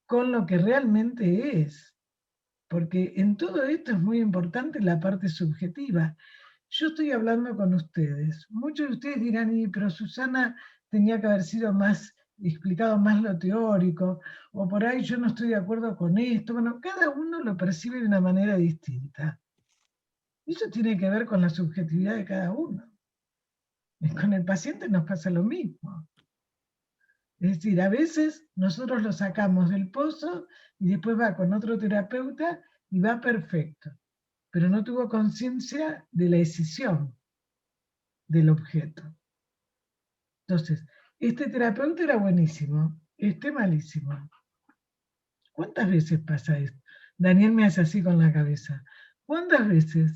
con lo que realmente es. Porque en todo esto es muy importante la parte subjetiva. Yo estoy hablando con ustedes. Muchos de ustedes dirán, pero Susana tenía que haber sido explicado más lo teórico, o por ahí yo no estoy de acuerdo con esto. Bueno, cada uno lo percibe de una manera distinta. Eso tiene que ver con la subjetividad de cada uno. Con el paciente nos pasa lo mismo. Es decir, a veces nosotros lo sacamos del pozo y después va con otro terapeuta y va perfecto, pero no tuvo conciencia de la decisión del objeto. Entonces, este terapeuta era buenísimo, este malísimo. ¿Cuántas veces pasa esto? Daniel me hace así con la cabeza. ¿Cuántas veces?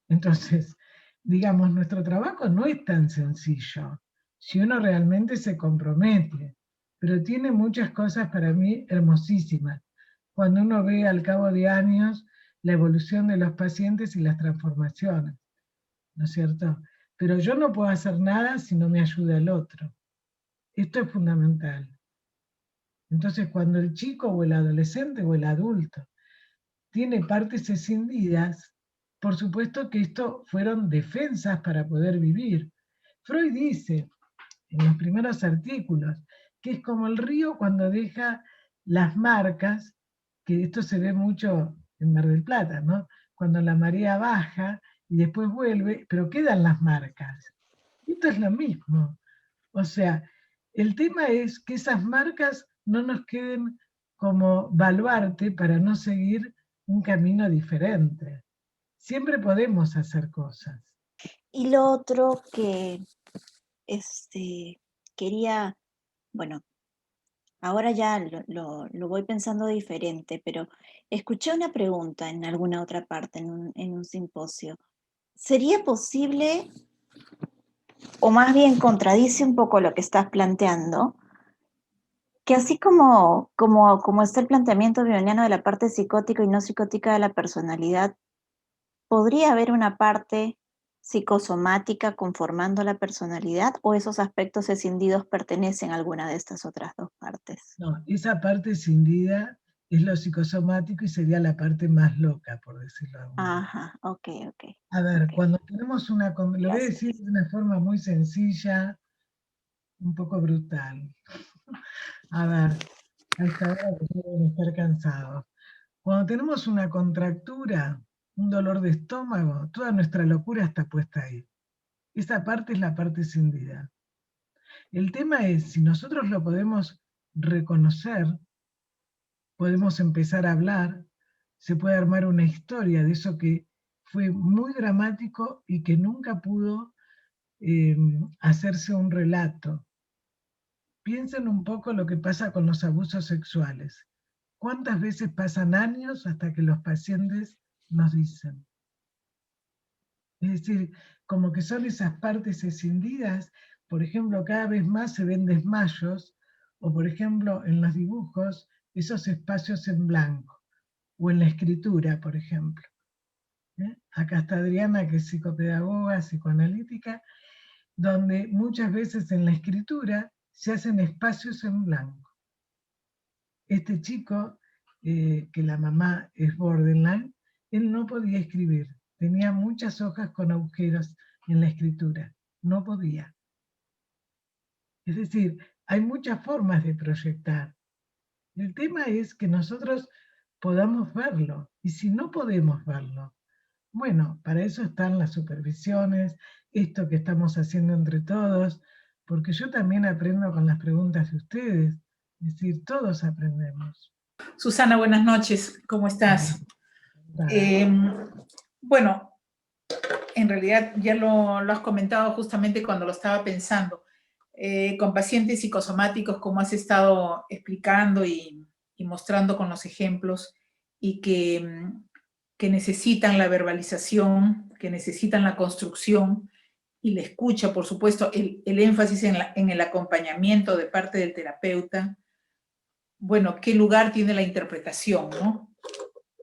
Entonces, digamos, nuestro trabajo no es tan sencillo si uno realmente se compromete, pero tiene muchas cosas para mí hermosísimas. Cuando uno ve al cabo de años la evolución de los pacientes y las transformaciones, ¿no es cierto? Pero yo no puedo hacer nada si no me ayuda el otro. Esto es fundamental. Entonces, cuando el chico o el adolescente o el adulto tiene partes escindidas, por supuesto que esto fueron defensas para poder vivir. Freud dice, en los primeros artículos, que es como el río cuando deja las marcas, que esto se ve mucho en Mar del Plata, ¿no? Cuando la marea baja y después vuelve, pero quedan las marcas. Esto es lo mismo. O sea, el tema es que esas marcas no nos queden como baluarte para no seguir un camino diferente. Siempre podemos hacer cosas. Y lo otro que quería, bueno, ahora ya lo voy pensando diferente, pero escuché una pregunta en alguna otra parte, en un simposio. ¿Sería posible, o más bien contradice un poco lo que estás planteando, que así como está el planteamiento bioniano de la parte psicótica y no psicótica de la personalidad, ¿podría haber una parte psicosomática conformando la personalidad o esos aspectos escindidos pertenecen a alguna de estas otras dos partes? No, esa parte escindida es lo psicosomático y sería la parte más loca, por decirlo de alguna manera. Ajá, ok. A ver, Ok. cuando tenemos lo voy a Gracias. decir de una forma muy sencilla, un poco brutal. A ver, a esta hora que ya deben estar cansados. Cuando tenemos una contractura, un dolor de estómago, toda nuestra locura está puesta ahí. Esa parte es la parte escindida. El tema es, si nosotros lo podemos reconocer, podemos empezar a hablar, se puede armar una historia de eso que fue muy dramático y que nunca pudo hacerse un relato. Piensen un poco lo que pasa con los abusos sexuales. ¿Cuántas veces pasan años hasta que los pacientes nos dicen? Es decir, como que son esas partes escindidas, por ejemplo, cada vez más se ven desmayos, o por ejemplo, en los dibujos, esos espacios en blanco, o en la escritura, por ejemplo. Acá está Adriana, que es psicopedagoga, psicoanalítica, donde muchas veces en la escritura se hacen espacios en blanco. Este chico, que la mamá es borderline, él no podía escribir. Tenía muchas hojas con agujeros en la escritura. No podía. Es decir, hay muchas formas de proyectar. El tema es que nosotros podamos verlo. Y si no podemos verlo, bueno, para eso están las supervisiones, esto que estamos haciendo entre todos, porque yo también aprendo con las preguntas de ustedes. Es decir, todos aprendemos. Susana, buenas noches, ¿cómo estás? Bueno, en realidad ya lo has comentado justamente cuando lo estaba pensando. Con pacientes psicosomáticos, como has estado explicando y mostrando con los ejemplos, y que necesitan la verbalización, que necesitan la construcción y la escucha, por supuesto, el énfasis en el acompañamiento de parte del terapeuta. Bueno, ¿qué lugar tiene la interpretación, no?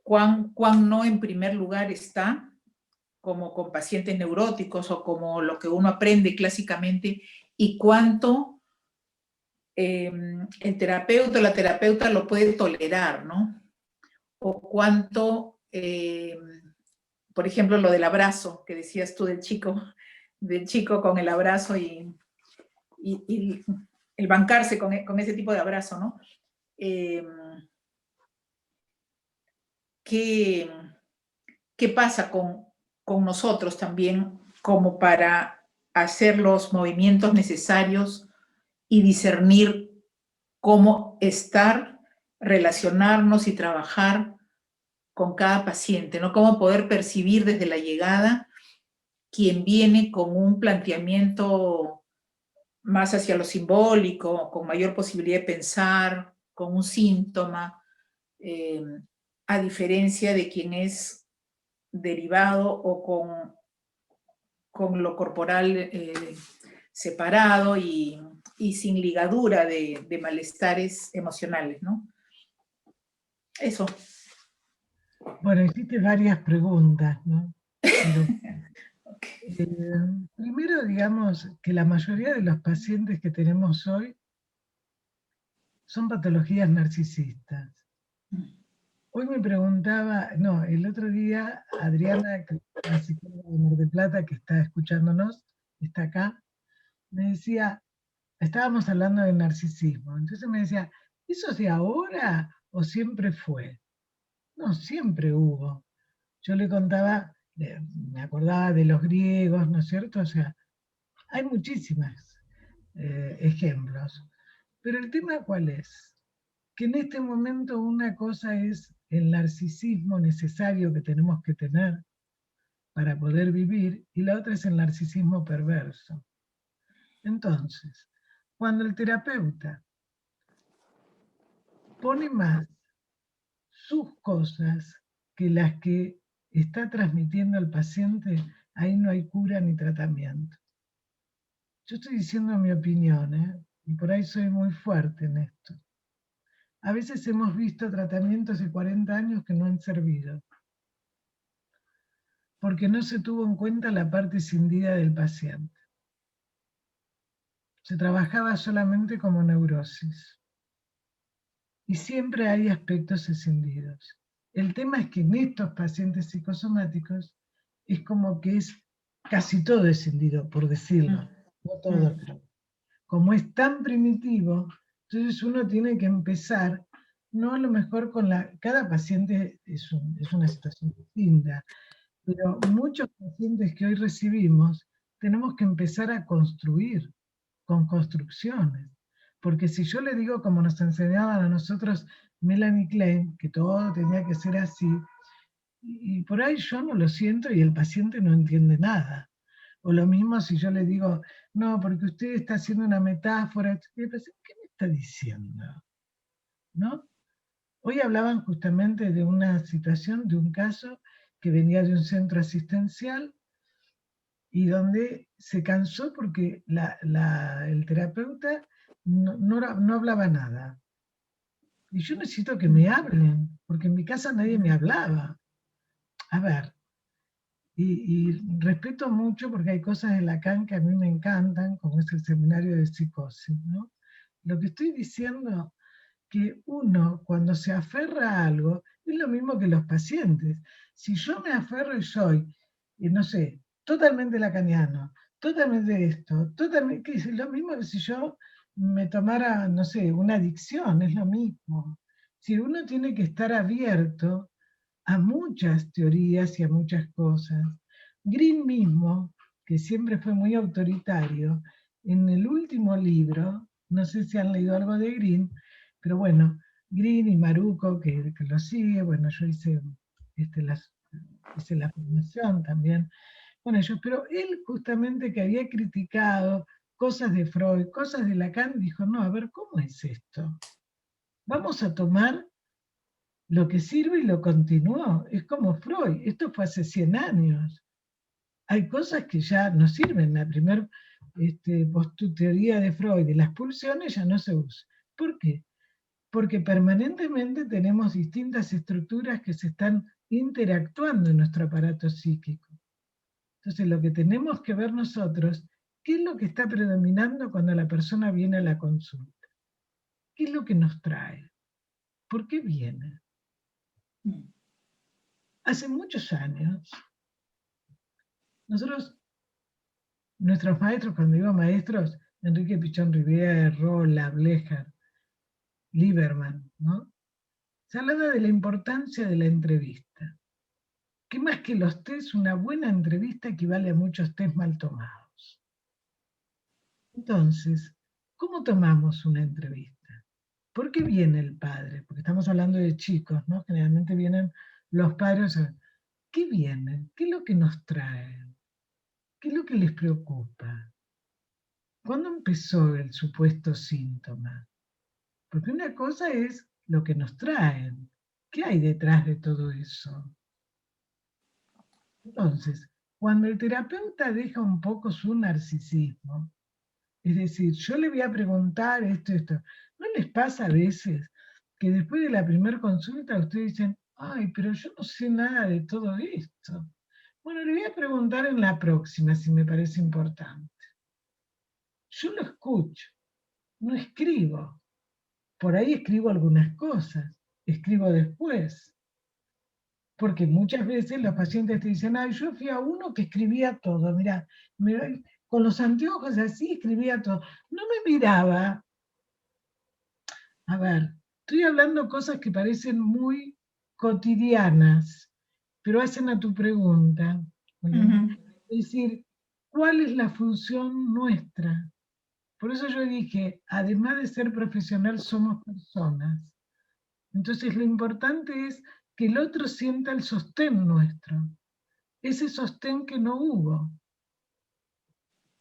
¿Cuán no en primer lugar está, como con pacientes neuróticos o como lo que uno aprende clásicamente, y cuánto el terapeuta o la terapeuta lo puede tolerar, ¿no? O cuánto, por ejemplo, lo del abrazo, que decías tú del chico con el abrazo y el bancarse con ese tipo de abrazo, ¿no? ¿Qué pasa con nosotros también como para hacer los movimientos necesarios y discernir cómo estar, relacionarnos y trabajar con cada paciente, ¿no? Cómo poder percibir desde la llegada quien viene con un planteamiento más hacia lo simbólico, con mayor posibilidad de pensar, con un síntoma, a diferencia de quien es derivado o con lo corporal separado y sin ligadura de malestares emocionales, ¿no? Eso. Bueno, hiciste varias preguntas, ¿no? Primero, digamos que la mayoría de los pacientes que tenemos hoy son patologías narcisistas. Hoy me preguntaba, no, el otro día Adriana, la psicóloga de Mar del Plata, que está escuchándonos, está acá, me decía, estábamos hablando de narcisismo, entonces me decía, ¿eso es de ahora o siempre fue? No, siempre hubo. Yo le contaba, me acordaba de los griegos, ¿no es cierto? O sea, hay muchísimos ejemplos. Pero el tema, ¿cuál es? Que en este momento una cosa es el narcisismo necesario que tenemos que tener para poder vivir y la otra es el narcisismo perverso. Entonces, cuando el terapeuta pone más sus cosas que las que está transmitiendo al paciente, ahí no hay cura ni tratamiento. Yo estoy diciendo mi opinión, y por ahí soy muy fuerte en esto. a veces hemos visto tratamientos de 40 años que no han servido, porque no se tuvo en cuenta la parte escindida del paciente. Se trabajaba solamente como neurosis. Y siempre hay aspectos escindidos. El tema es que en estos pacientes psicosomáticos es como que es casi todo escindido, por decirlo. No todo, pero como es tan primitivo, entonces uno tiene que empezar, no a lo mejor con cada paciente es una situación distinta, pero muchos pacientes que hoy recibimos tenemos que empezar a construir con construcciones. Porque si yo le digo, como nos enseñaban a nosotros Melanie Klein, que todo tenía que ser así, y por ahí yo no lo siento y el paciente no entiende nada. O lo mismo si yo le digo, no, porque usted está haciendo una metáfora, y el paciente, ¿qué me está diciendo? ¿No? Hoy hablaban justamente de una situación, de un caso que venía de un centro asistencial y donde se cansó porque el terapeuta no hablaba nada. Y yo necesito que me hablen, porque en mi casa nadie me hablaba. A ver, y respeto mucho porque hay cosas de Lacan que a mí me encantan, como es el seminario de psicosis, ¿no? Lo que estoy diciendo que uno cuando se aferra a algo es lo mismo que los pacientes. Si yo me aferro y soy, no sé, totalmente lacaniano, totalmente esto, totalmente, que es lo mismo que si yo me tomara, no sé, una adicción, es lo mismo. Si uno tiene que estar abierto a muchas teorías y a muchas cosas. Green mismo, que siempre fue muy autoritario, en el último libro, no sé si han leído algo de Green, pero bueno, Green y Maruco, que lo sigue, bueno, yo hice la formación también con ellos, pero él justamente que había criticado cosas de Freud, cosas de Lacan, dijo, no, a ver, ¿cómo es esto? Vamos a tomar lo que sirve y lo continuó. Es como Freud, esto fue hace 100 años. Hay cosas que ya no sirven. La primera teoría de Freud de las pulsiones ya no se usa. ¿Por qué? Porque permanentemente tenemos distintas estructuras que se están interactuando en nuestro aparato psíquico. Entonces lo que tenemos que ver nosotros, ¿qué es lo que está predominando cuando la persona viene a la consulta? ¿Qué es lo que nos trae? ¿Por qué viene? Hace muchos años, nuestros maestros, cuando digo maestros, Enrique Pichón Rivière, Rolla, Blecher, Lieberman, ¿no? Se hablaba de la importancia de la entrevista. Que más que los test, una buena entrevista equivale a muchos test mal tomados. Entonces, ¿cómo tomamos una entrevista? ¿Por qué viene el padre? Porque estamos hablando de chicos, ¿no? Generalmente vienen los padres. ¿Qué vienen? ¿Qué es lo que nos traen? ¿Qué es lo que les preocupa? ¿Cuándo empezó el supuesto síntoma? Porque una cosa es lo que nos traen. ¿Qué hay detrás de todo eso? Entonces, cuando el terapeuta deja un poco su narcisismo, es decir, yo le voy a preguntar esto, ¿no les pasa a veces que después de la primera consulta ustedes dicen, ay, pero yo no sé nada de todo esto? Bueno, le voy a preguntar en la próxima si me parece importante. Yo lo escucho, no escribo. Por ahí escribo algunas cosas, escribo después. Porque muchas veces los pacientes te dicen, ay, yo fui a uno que escribía todo, mirá, con los anteojos así escribía todo. No me miraba. A ver, estoy hablando cosas que parecen muy cotidianas, pero hacen a tu pregunta. Es decir, ¿cuál es la función nuestra? Por eso yo dije, además de ser profesional, somos personas. Entonces lo importante es que el otro sienta el sostén nuestro, ese sostén que no hubo.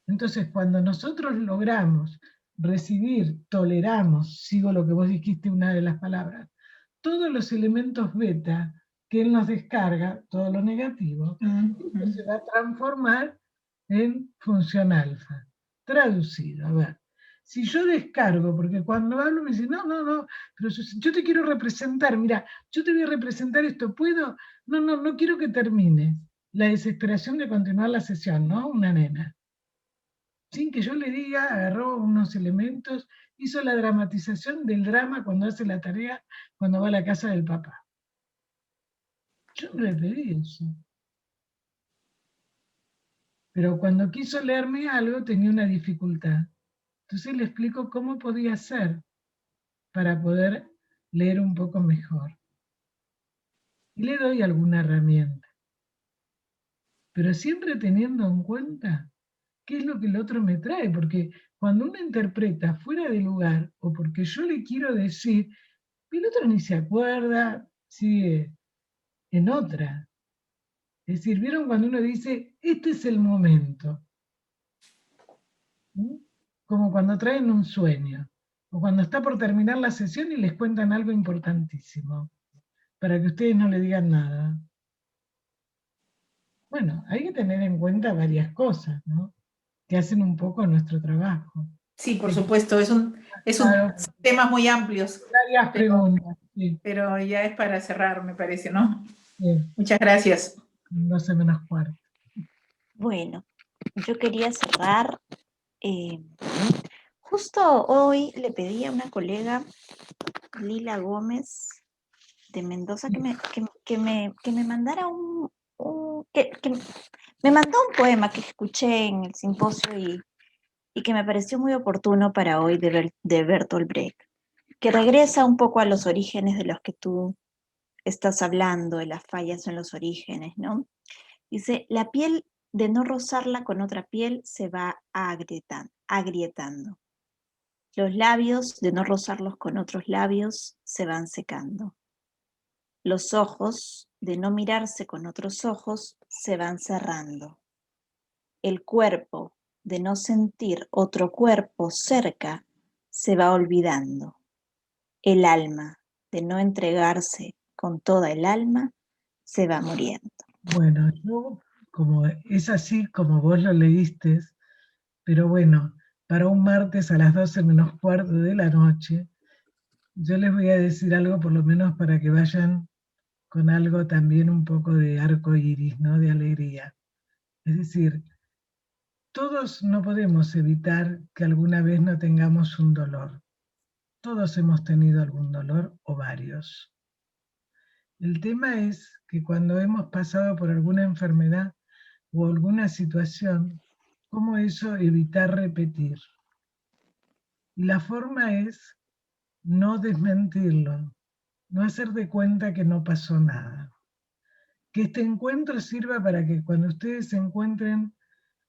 Entonces cuando nosotros logramos recibir, toleramos, sigo lo que vos dijiste una de las palabras, todos los elementos beta que él nos descarga, todo lo negativo, esto se va a transformar en función alfa. Traducido, a ver, Si yo descargo, porque cuando hablo me dicen, no, pero yo te quiero representar, mira, yo te voy a representar esto, ¿puedo? No quiero que termine. La desesperación de continuar la sesión, ¿no? Una nena. Sin que yo le diga, agarró unos elementos, hizo la dramatización del drama cuando hace la tarea, cuando va a la casa del papá. Yo no le pedí eso. Pero cuando quiso leerme algo tenía una dificultad. Entonces le explico cómo podía hacer para poder leer un poco mejor. Y le doy alguna herramienta. Pero siempre teniendo en cuenta qué es lo que el otro me trae, porque cuando uno interpreta fuera de lugar, o porque yo le quiero decir, el otro ni se acuerda, sigue en otra. Es decir, ¿vieron cuando uno dice, este es el momento? ¿Mm? Como cuando traen un sueño, o cuando está por terminar la sesión y les cuentan algo importantísimo, para que ustedes no le digan nada. Bueno, hay que tener en cuenta varias cosas, ¿no? Que hacen un poco nuestro trabajo. Sí, por supuesto, son temas muy amplios. Varias preguntas, sí. Pero ya es para cerrar, me parece, ¿no? Sí. Muchas gracias. 12:15. Bueno, yo quería cerrar. Justo hoy le pedí a una colega, Lila Gómez, de Mendoza, que me mandara me mandó un poema que escuché en el simposio y que me pareció muy oportuno para hoy de Bertolt Brecht, que regresa un poco a los orígenes de los que tú estás hablando, de las fallas en los orígenes, ¿no? Dice, la piel de no rozarla con otra piel se va agrietando. Los labios de no rozarlos con otros labios se van secando. Los ojos de no mirarse con otros ojos se van cerrando. El cuerpo de no sentir otro cuerpo cerca se va olvidando. El alma de no entregarse con toda el alma se va muriendo. Bueno, yo, como es así como vos lo leíste, pero bueno, para un martes a las 12:15 de la noche, yo les voy a decir algo por lo menos para que vayan con algo también un poco de arco iris, ¿no? De alegría. Es decir, todos no podemos evitar que alguna vez no tengamos un dolor. Todos hemos tenido algún dolor o varios. El tema es que cuando hemos pasado por alguna enfermedad o alguna situación, ¿cómo eso evitar repetir? Y la forma es no desmentirlo, no hacer de cuenta que no pasó nada. Que este encuentro sirva para que cuando ustedes se encuentren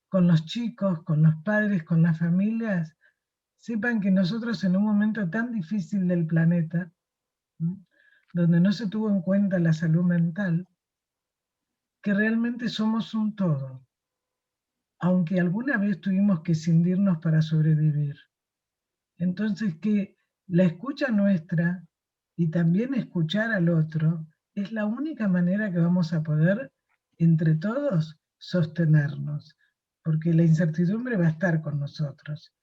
con los chicos, con los padres, con las familias, sepan que nosotros en un momento tan difícil del planeta, donde no se tuvo en cuenta la salud mental, que realmente somos un todo, aunque alguna vez tuvimos que escindirnos para sobrevivir. Entonces que la escucha nuestra y también escuchar al otro es la única manera que vamos a poder, entre todos, sostenernos, porque la incertidumbre va a estar con nosotros.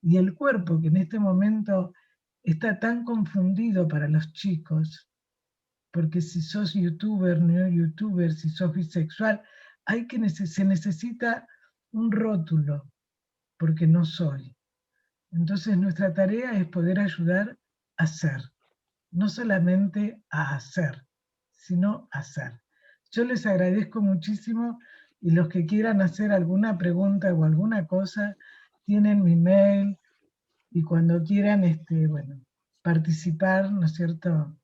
Y el cuerpo, que en este momento está tan confundido para los chicos, porque si sos youtuber, no youtuber, si sos bisexual, se necesita un rótulo, porque no soy. Entonces nuestra tarea es poder ayudar a ser, no solamente a hacer, sino a ser. Yo les agradezco muchísimo y los que quieran hacer alguna pregunta o alguna cosa, tienen mi mail y cuando quieran participar, ¿no es cierto?,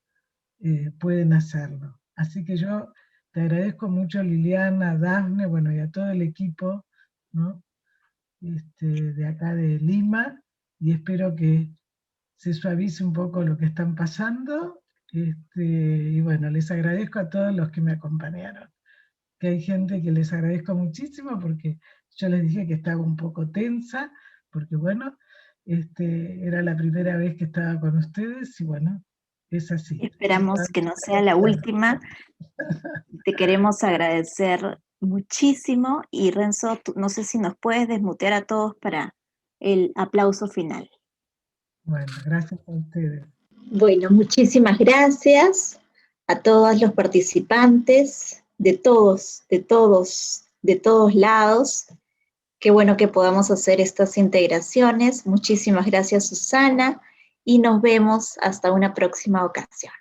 pueden hacerlo. Así que yo te agradezco mucho, Liliana, Dafne, bueno, y a todo el equipo, ¿no?, de acá de Lima, y espero que se suavice un poco lo que están pasando. Y bueno, les agradezco a todos los que me acompañaron. Que hay gente que les agradezco muchísimo porque yo les dije que estaba un poco tensa, porque bueno, era la primera vez que estaba con ustedes y bueno, es así. Esperamos que no sea la última. Te queremos agradecer muchísimo y Renzo, no sé si nos puedes desmutear a todos para el aplauso final. Bueno, gracias a ustedes. Bueno, muchísimas gracias a todos los participantes, de todos lados. Qué bueno que podamos hacer estas integraciones. Muchísimas gracias, Susana, y nos vemos hasta una próxima ocasión.